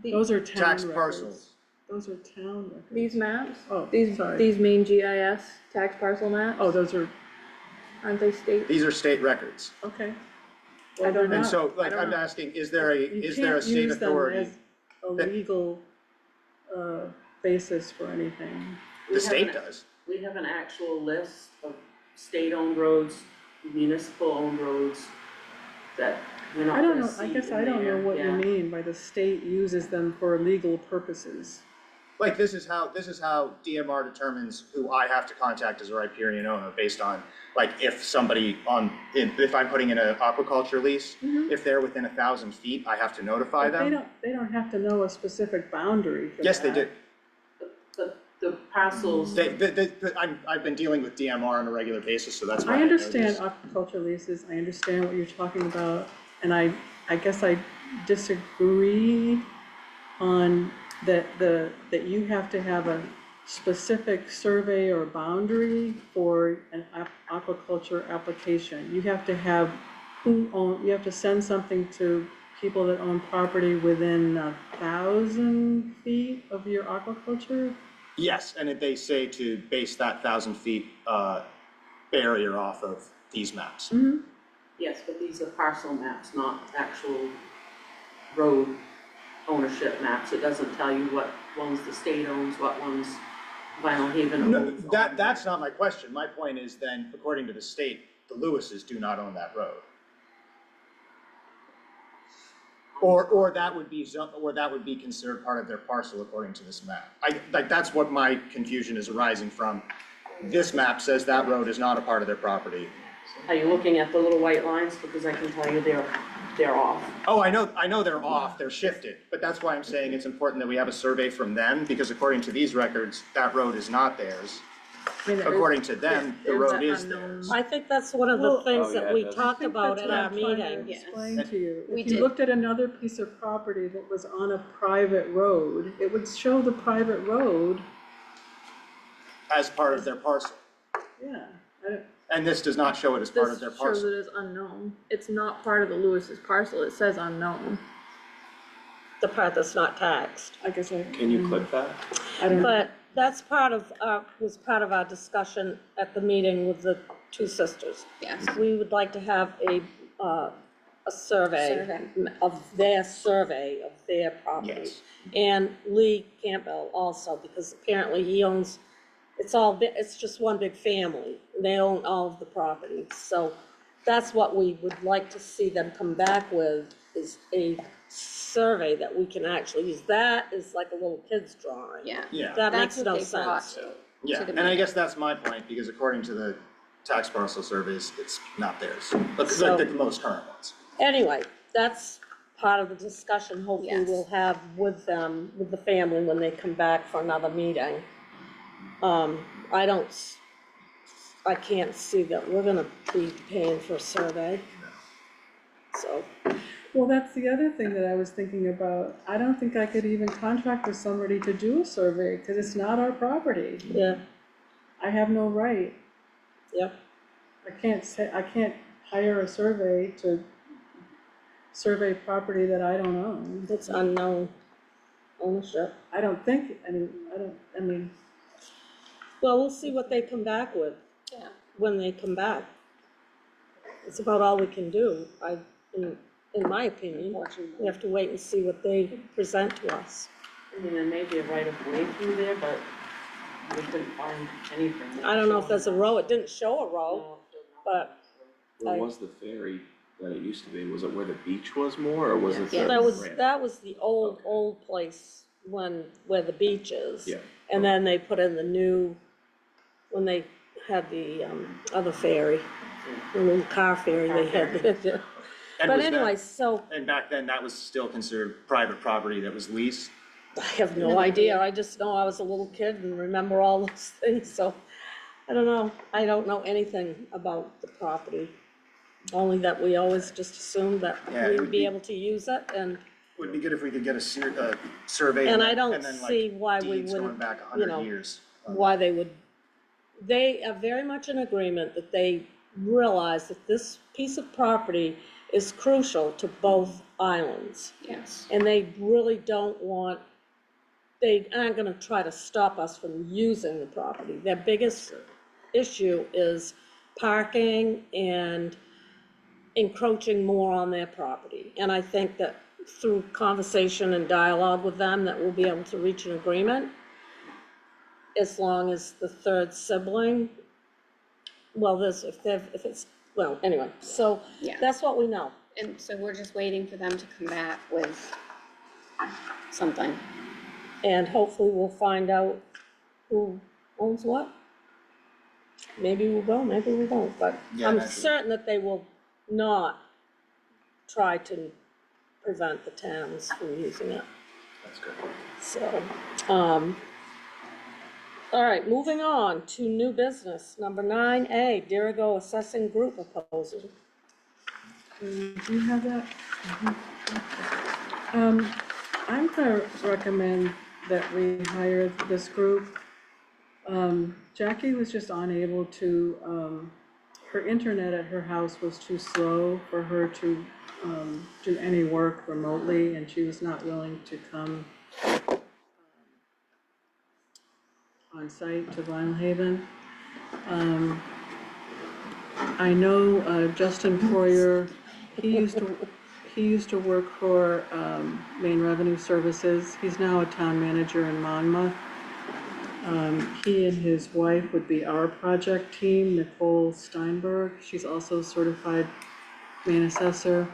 Those are town tax records. parcels. Those are town records. these maps, Oh, these sorry. main GIS tax parcel maps, Oh, those are, aren't they state? These are state records. okay. I Well, don't they're know. And so, I like, don't I'm know. asking, is there a You state can't use them authority? as a that- legal, basis for anything. The state does. we have an actual list of state-owned roads, municipal-owned roads that we're not I don't gonna know, I see guess in I don't know there, what you yeah. mean by the state uses them for legal purposes. Like, this is how DMR determines who I have to contact as a riparian owner based on, like, if somebody if I'm putting in an aquaculture lease, if they're within 1,000 feet, I have to notify But them. they don't have to know a specific boundary for that. Yes, they do. The parcels, I've been dealing with DMR on a regular basis, so that's why I know understand this. aquaculture leases, I understand what you're talking about, and I guess I disagree on that you have to have a specific survey or boundary for an aquaculture application. You have to have you have to send something to people that own property within 1,000 feet of your aquaculture. Yes, and if they say to base that 1,000 feet barrier off of these maps. yes, but these are parcel maps, not actual road ownership maps. It doesn't tell you what ones the state owns, what ones Vinalhaven No, owns. that's not my question. My point is then, according to the state, the Lewises do not own that road. Or that would be considered part of their parcel according to this map. That's what my confusion is arising from. This map says that road is not a part of their property. Are you looking at the little white lines? Because I can tell you they're off. Oh, I know they're off, they're shifted, but that's why I'm saying it's important that we have a survey from them, because according to these records, that road is not theirs. According to them, the road is theirs. I think that's one of the Well- things Oh, yeah, that we it does. talked about at our I'm trying to meeting. explain to you. We If you did. looked at another piece of property that was on a private road, it would show the private road, As part of their parcel. yeah. I don't- And this does not show it as part of This their shows parcel. it as unknown. It's not part of the Lewis's parcel, it says unknown. The part that's not taxed. I guess I. Can you click that? I don't know. But that's was part of our discussion at the meeting with the two sisters. Yes. We would like to have a survey Survey. of their property. Yes. And Lee Campbell also, because apparently he owns, it's just one big family. They own all of the property. So that's what we would like to see them come back with, is a survey that we can actually use. That is like a little kid's drawing. Yeah. Yeah, That That's makes what no they brought sense. to yeah, the and I meeting. guess that's my point, because according to the tax parcel surveys, it's not theirs, but So- like the most current ones. Anyway, that's part of the discussion hopefully Yes. we'll have with them, with the family when they come back for another meeting. I can't see that we're gonna be paying for a survey. So, Well, that's the other thing that I was thinking about. I don't think I could even contract with somebody to do a survey, because it's not our property. yeah, I have no right. yeah, I can't hire a survey to survey property that I don't own. it's unknown ownership. I don't think, I mean, Well, we'll see what they come back with. Yeah. When they come back. It's about all we can do, in my opinion. We have to wait and see what they present to us. I mean, there may be a right of way through there, but we couldn't find anything. I don't know if there's a row, it didn't show a row, No, but Where I- was the ferry that it used to be? Was it where the beach was more, or was it Yeah. the that was the Okay. old place where the beach is. Yeah. And then they put in the new, when they had the, other ferry, the little car ferry they had. And But was that- anyway, so, And back then, that was still considered private property that was leased? I have no idea, I just know I was a little kid and remember all those things, so, I don't know, I don't know anything about the property. Only that we always just assumed that Yeah, it we'd would be be- able to use it, and, Would be good if we could get a survey and and I don't then like see why we deeds going wouldn't, back you 100 know, years. why they would. They are very much in agreement that they realize that this piece of property is crucial to both islands. Yes. And they really don't want, they aren't gonna try to stop us from using the property. Their biggest issue is parking and encroaching more on their property. And I think that through conversation and dialogue with them, that we'll be able to reach an agreement. As long as the third sibling, well, anyway, so Yeah. that's what we know. And so we're just waiting for them to come back with something. And hopefully we'll find out who owns what. Maybe we will, maybe we won't, but Yeah, I'm naturally. certain that they will not try to prevent the towns from using it, That's good. so, all right, moving on to new business, number 9A, Dirigo Assessing Group Proposal. Do you have that? I'm gonna recommend that we hire this group. Jackie was just unable to, her internet at her house was too slow for her to, do any work remotely, and she was not willing to come on site to Vinalhaven. I know, Justin Poirier, he used to work for, Maine Revenue Services. He's now a town manager in Monmouth. He and his wife would be our project team, Nicole Steinberg. She's also certified Maine assessor.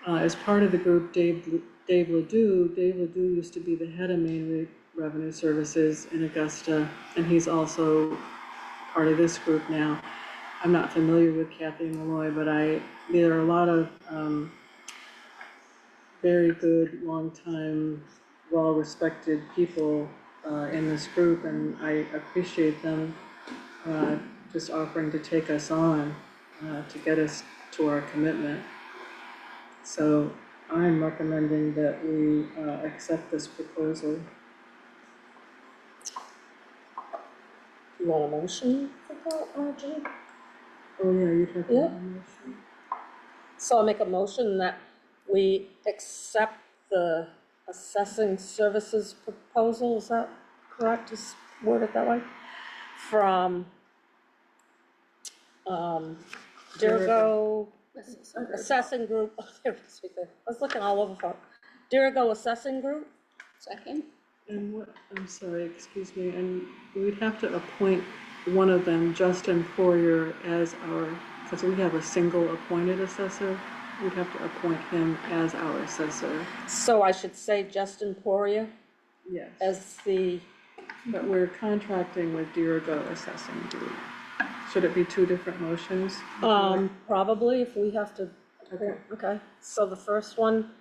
As part of the group, Dave Ledoux used to be the head of Maine Revenue Services in Augusta, and he's also part of this group now. I'm not familiar with Kathy Malloy, but there are a lot of very good, long-time, well-respected people in this group, and I appreciate them just offering to take us on to get us to our commitment. So I'm recommending that we accept this proposal. You want a motion for that, Marjorie? Oh, yeah, you took Yeah. the motion. So I'll make a motion that we accept the assessing services proposal, is that correct, is worded that way? From, Dirigo Assessing Group, oh, there it is right there. I was looking all over for it. Dirigo Assessing Group, Second? And what, I'm sorry, excuse me, and we'd have to appoint one of them, Justin Poirier, as our, because we have a single appointed assessor, we'd have to appoint him as our assessor. so I should say Justin Poirier Yes, as the, but we're contracting with Dirigo Assessing Group. Should it be two different motions? probably if we have to, Okay. okay. So the first one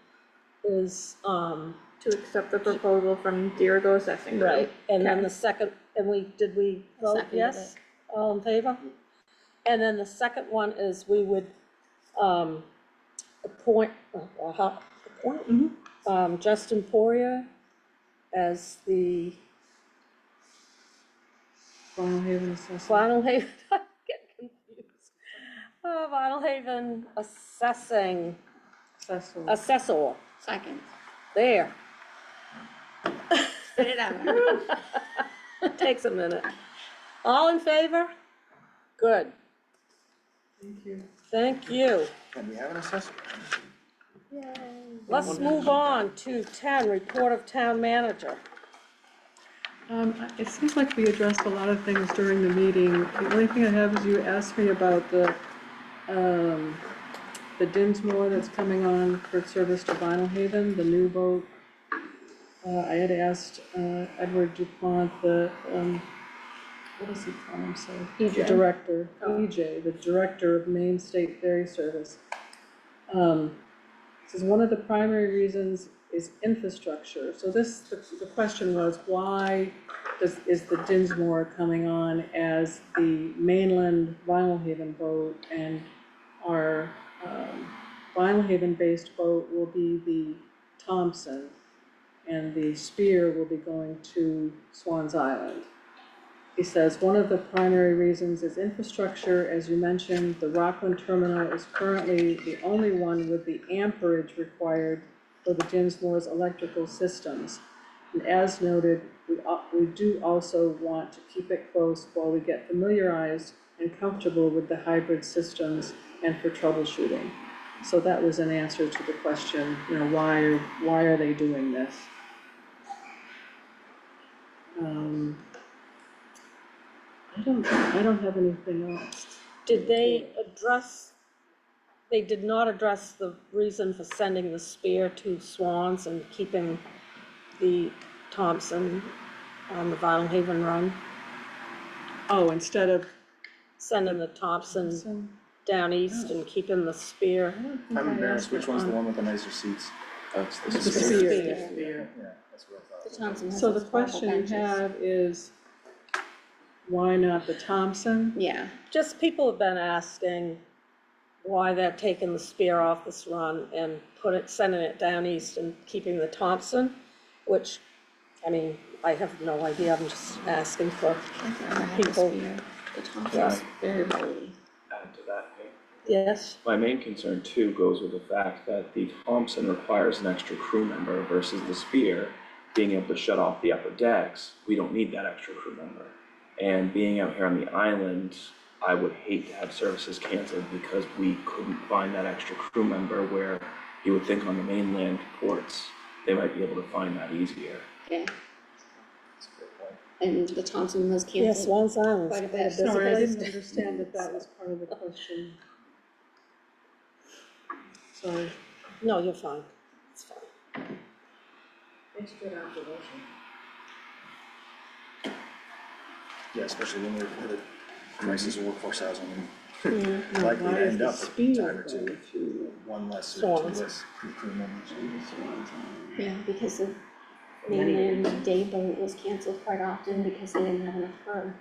is, To accept the proposal from Dirigo Assessing Group. right, and then Okay. the second, and did we vote Seconded yes? All in favor? And then the second one is we would, appoint, Justin Poirier as the Vinalhaven Assessing. Vinalhaven, I'm getting confused. Vinalhaven Assessing, Assessor. Assessor, Second. there. Spit it out. Takes a minute. All in favor? Good, Thank you. thank you. And we have an assessor. Let's move on to 10, report of town manager. It seems like we addressed a lot of things during the meeting. The only thing I have is you asked me about the Dinsmore that's coming on for service to Vinalhaven, the new boat. I had asked Edward DuPont, what does he call himself? EJ. The director, EJ, the director of Maine State Ferry Service. Says one of the primary reasons is infrastructure. So the question was, why is the Dinsmore coming on as the mainland Vinalhaven boat, and our Vinalhaven-based boat will be the Thompson, and the Spear will be going to Swans Island. He says, one of the primary reasons is infrastructure. As you mentioned, the Rockland terminal is currently the only one with the amperage required for the Dinsmore's electrical systems. And as noted, we do also want to keep it close while we get familiarized and comfortable with the hybrid systems and for troubleshooting. So that was an answer to the question, why are they doing this? I don't have anything else. Did they did not address the reason for sending the Spear to Swans and keeping the Thompson on the Vinalhaven run, Oh, instead of sending the Thompson down east and keeping the Spear. I'm embarrassed, which one's the one with the nicer seats? That's the The spirit. Spear. Yeah, that's what I The thought. Thompson has So those the horrible question you benches. have is, why not the Thompson? Yeah, Just people have been asking why they're taking the Spear off this run and sending it down east and keeping the Thompson, which, I mean, I have no idea, I'm just asking for, I've never had the People- Spear. The Thompson's very rarely. Add to that, hey. yes, My main concern too goes with the fact that the Thompson requires an extra crew member versus the Spear being able to shut off the upper decks. We don't need that extra crew member. And being out here on the island, I would hate to have services canceled because we couldn't find that extra crew member where you would think on the mainland ports, they might be able to find that easier. Yeah, That's a good point. and the Thompson was yeah, canceled. Swans Island's Quite a quite a bit. busy Sorry, I place. didn't understand that that was part of the question. Sorry. No, you're fine, it's fine. It's a good observation. Yeah, especially when we're at a crisis of workforce housing Mhm. and likely Why to is end the up with a Spear time or two, going to one less or Swans. two less crew members. Yeah, because the mainland day boat was canceled quite often because they didn't have enough crew,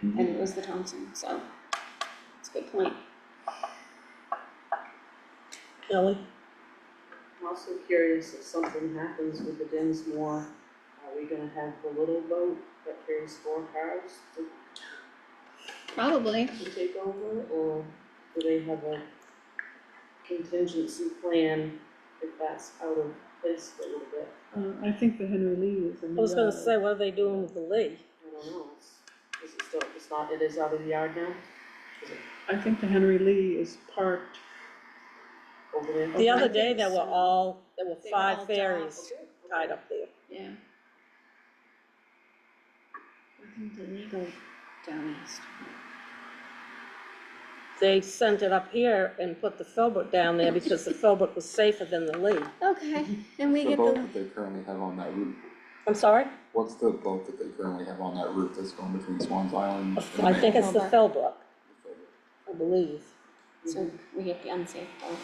and it was the Thompson, so it's a good point. Ellie? I'm also curious if something happens with the Dinsmore, are we gonna have the little boat that carries 4 cars Probably. to take over, or do they have a contingency plan if that's out of place for a little bit? I think the Henry Lee is in the I was gonna yard. say, what are they doing with the Lee? I don't know, is it still, it's not, it is out of the yard now? Is it I think the Henry Lee is parked. over there? The I other think day, there were so. all, there were They were all 5 ferries Okay, tied up there. Yeah. I think the legal down east. They sent it up here and put the Philbrook down there because the Philbrook was safer than the Lee. Okay, and we The get boat the, that they currently have on that route, I'm sorry? what's the boat that they currently have on that route that's going between Swans Island and I think it's the Philbrook, Philbrook? I believe. so we get the unsafe boat.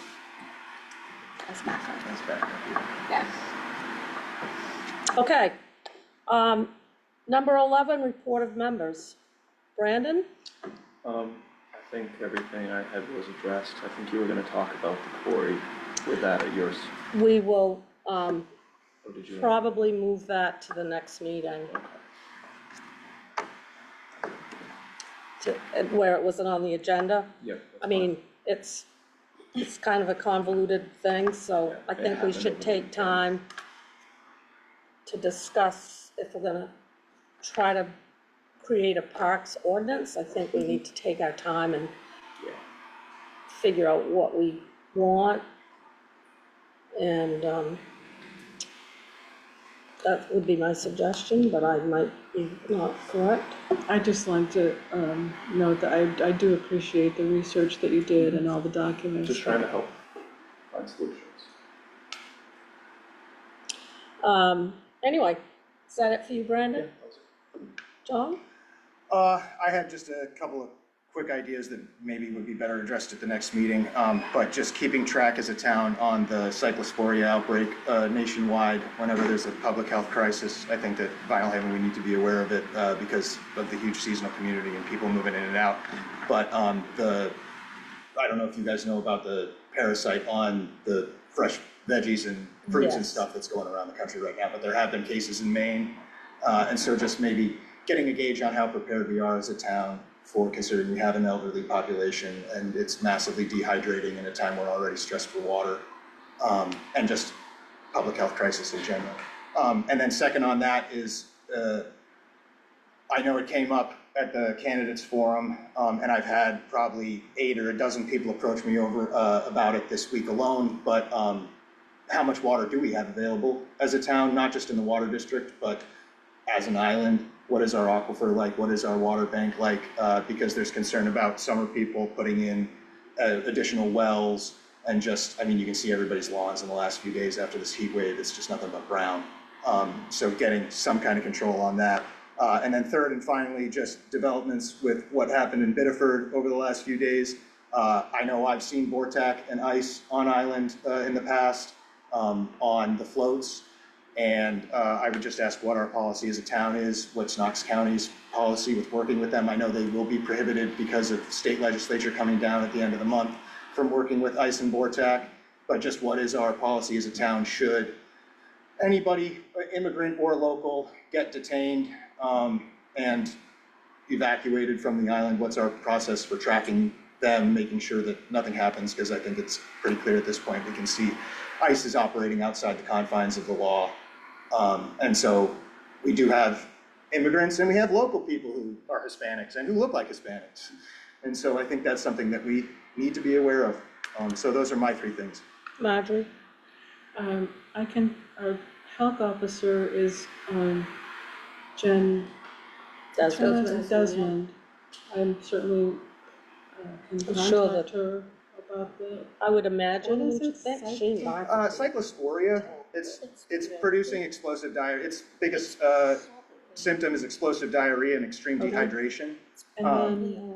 That's backup, That's back. yeah. Okay, number 11, report of members. Brandon? I think everything I had was addressed. I think you were gonna talk about the quarry with that at yours, We will, or did you? probably move that to the next meeting. Where it wasn't on the agenda. Yep. I mean, it's kind of a convoluted thing, so I Yeah, it think we happened should over the take weekend. time to discuss if we're gonna try to create a parks ordinance. I think we need to take our time and Yeah. figure out what we want. And, that would be my suggestion, but I might be not correct. I'd just like to, note that I do appreciate the research that you did and all the documents. Just trying to help find solutions. Anyway, is that it for you, Brandon? John? I had just a couple of quick ideas that maybe would be better addressed at the next meeting, but just keeping track as a town on the cyclosporia outbreak nationwide, whenever there's a public health crisis, I think that Vinalhaven, we need to be aware of it because of the huge seasonal community and people moving in and out. But I don't know if you guys know about the parasite on the fresh veggies and fruits and Yes. stuff that's going around the country right now, but there have been cases in Maine. And so just maybe getting a gauge on how prepared we are as a town for considering we have an elderly population and it's massively dehydrating in a time we're already stressed for water, and just public health crisis in general. And then second on that is, I know it came up at the candidates forum, and I've had probably 8 or a dozen people approach me about it this week alone, but how much water do we have available as a town, not just in the water district, but as an island? What is our aquifer like? What is our water bank like? Because there's concern about summer people putting in additional wells and just, I mean, you can see everybody's lawns in the last few days after this heat wave, it's just nothing but brown. So getting some kind of control on that. And then third and finally, just developments with what happened in Biddeford over the last few days. I know I've seen Vortac and ice on island in the past on the floats. And I would just ask what our policy as a town is, what's Knox County's policy with working with them. I know they will be prohibited because of state legislature coming down at the end of the month from working with ice and Vortac. But just what is our policy as a town should anybody, immigrant or local, get detained and evacuated from the island? What's our process for tracking them, making sure that nothing happens? Because I think it's pretty clear at this point, we can see ICE is operating outside the confines of the law. And so we do have immigrants and we have local people who are Hispanics and who look like Hispanics. And so I think that's something that we need to be aware of. So those are my three things. Marjorie? Our health officer is, Jen Desmond. I'm certainly, can sure contact her about the, I would imagine, What is would you it? think? She might. Cyclosporia, it's producing explosive diarrhea. Its biggest symptom is explosive diarrhea and extreme Okay. dehydration. and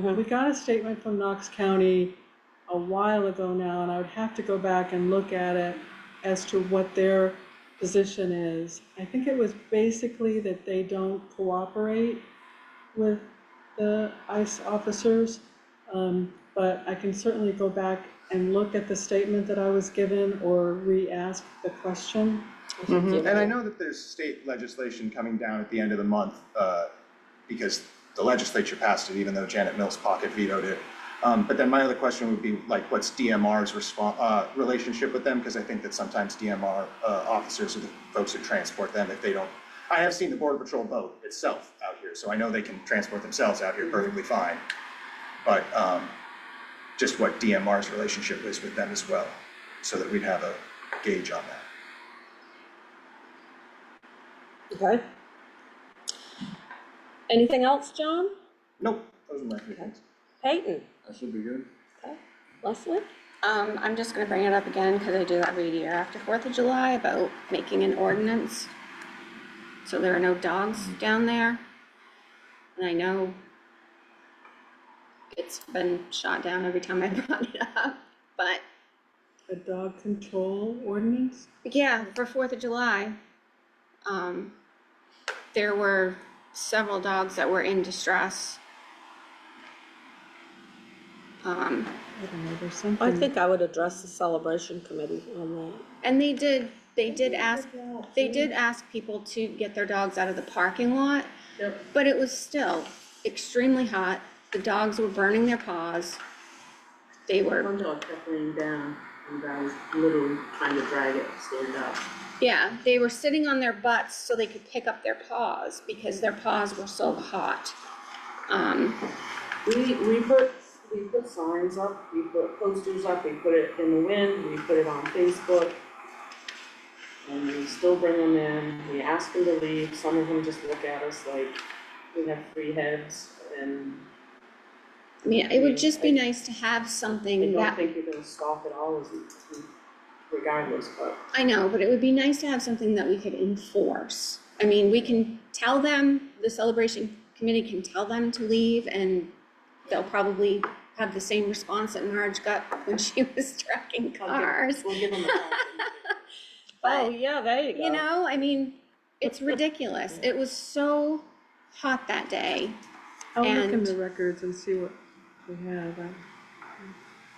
then we got a statement from Knox County a while ago now, and I would have to go back and look at it as to what their position is. I think it was basically that they don't cooperate with the ICE officers, but I can certainly go back and look at the statement that I was given or re-ask the question. And I know that there's state legislation coming down at the end of the month because the legislature passed it, even though Janet Mills' pocket vetoed it. But then my other question would be like, what's DMR's relationship with them? Because I think that sometimes DMR officers are the folks who transport them if they don't. I have seen the Border Patrol boat itself out here, so I know they can transport themselves out here perfectly fine. But just what DMR's relationship is with them as well, so that we'd have a gauge on that. Okay. Anything else, John? Nope, those are my three things. Peyton? That should be good. Okay. Leslie? I'm just gonna bring it up again, cause I do every year after 4th of July about making an ordinance. So there are no dogs down there. And I know it's been shot down every time I brought it up, but A dog control ordinance? yeah, for 4th of July, there were several dogs that were in distress. I don't know, there's something. I think I would address the celebration committee on that. And they did ask people to get their dogs out of the parking lot. Yep. But it was still extremely hot, the dogs were burning their paws. They were, One dog kept laying down, and I was literally trying to drag it to stand up. yeah, they were sitting on their butts so they could pick up their paws because their paws were so hot. We put signs up, we put posters up, we put it in the wind, we put it on Facebook. And we still bring them in, we ask them to leave, some of them just look at us like we have 3 heads, and I mean, it would just be nice to have I something don't that, think you're gonna stop it all regardless, but I know, but it would be nice to have something that we could enforce. I mean, we can tell them, the celebration committee can tell them to leave, and they'll probably have the same response that Marge got when she was tracking cars. we'll give them a call. Oh, But, yeah, there you go. you know, I mean, it's ridiculous. It was so hot that day. I'll look in and- the records and see what we have.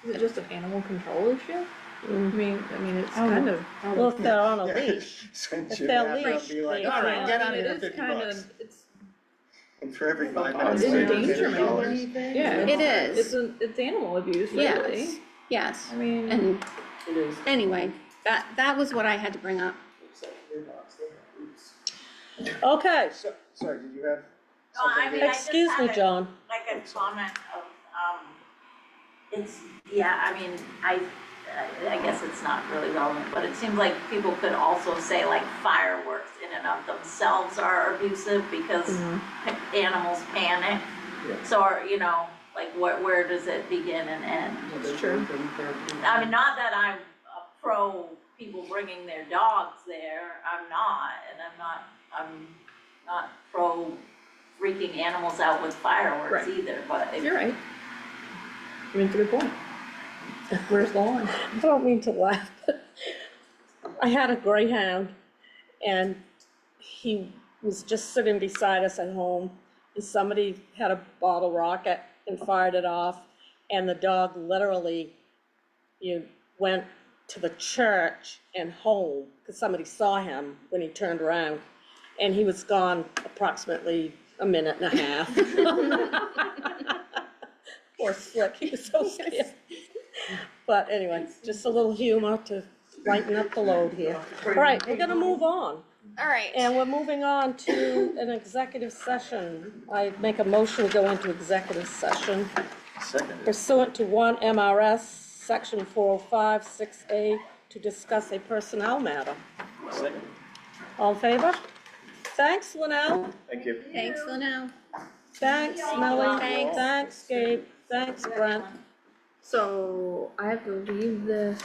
Is it just an animal control issue? I mean, it's Oh. kind of, Well, if they're on a Yeah. leash. Send If Jim they're after and leashed, be like, they all right, can't. get out of it here, is 50 kind bucks. of, it's, And for every 5 It's minutes. it's later, endangerment. $50. yeah. It is. It's animal abuse, Yes, really. yes. I mean, And It is, anyway, that was what I had to bring up. except for your dogs, they have roots. Okay, So, sorry, did you have No, I something? mean, I just excuse me, had John. like a comment of, it's, yeah, I mean, I guess it's not really relevant, but it seems like people could also say like fireworks in and of themselves are abusive because animals panic. Yeah. So, you know, like where does it begin and end? it's true. I mean, not that I'm a pro people bringing their dogs there, I'm not, and I'm not pro freaking animals out with fireworks Right. either, but if You're right. I mean, it's a good point. Where's the line? I don't mean to laugh, but I had a greyhound and he was just sitting beside us at home and somebody had a bottle rocket and fired it off and the dog literally, went to the church and home because somebody saw him when he turned around and he was gone approximately a minute and a half. Poor Slick, he was so scared. But anyway, just a little humor to lighten up the load here. All right, we're gonna move on. All right. And we're moving on to an executive session. I make a motion to go into executive session Second. pursuant to 1 MRS, section 405, 6A, to discuss a personnel matter. Second. All in favor? Thanks, Linnell. Thank you. Thanks, Lino. Thanks, Melly. Thanks. Thanks, Gabe. Thanks, Brent. So I have to leave this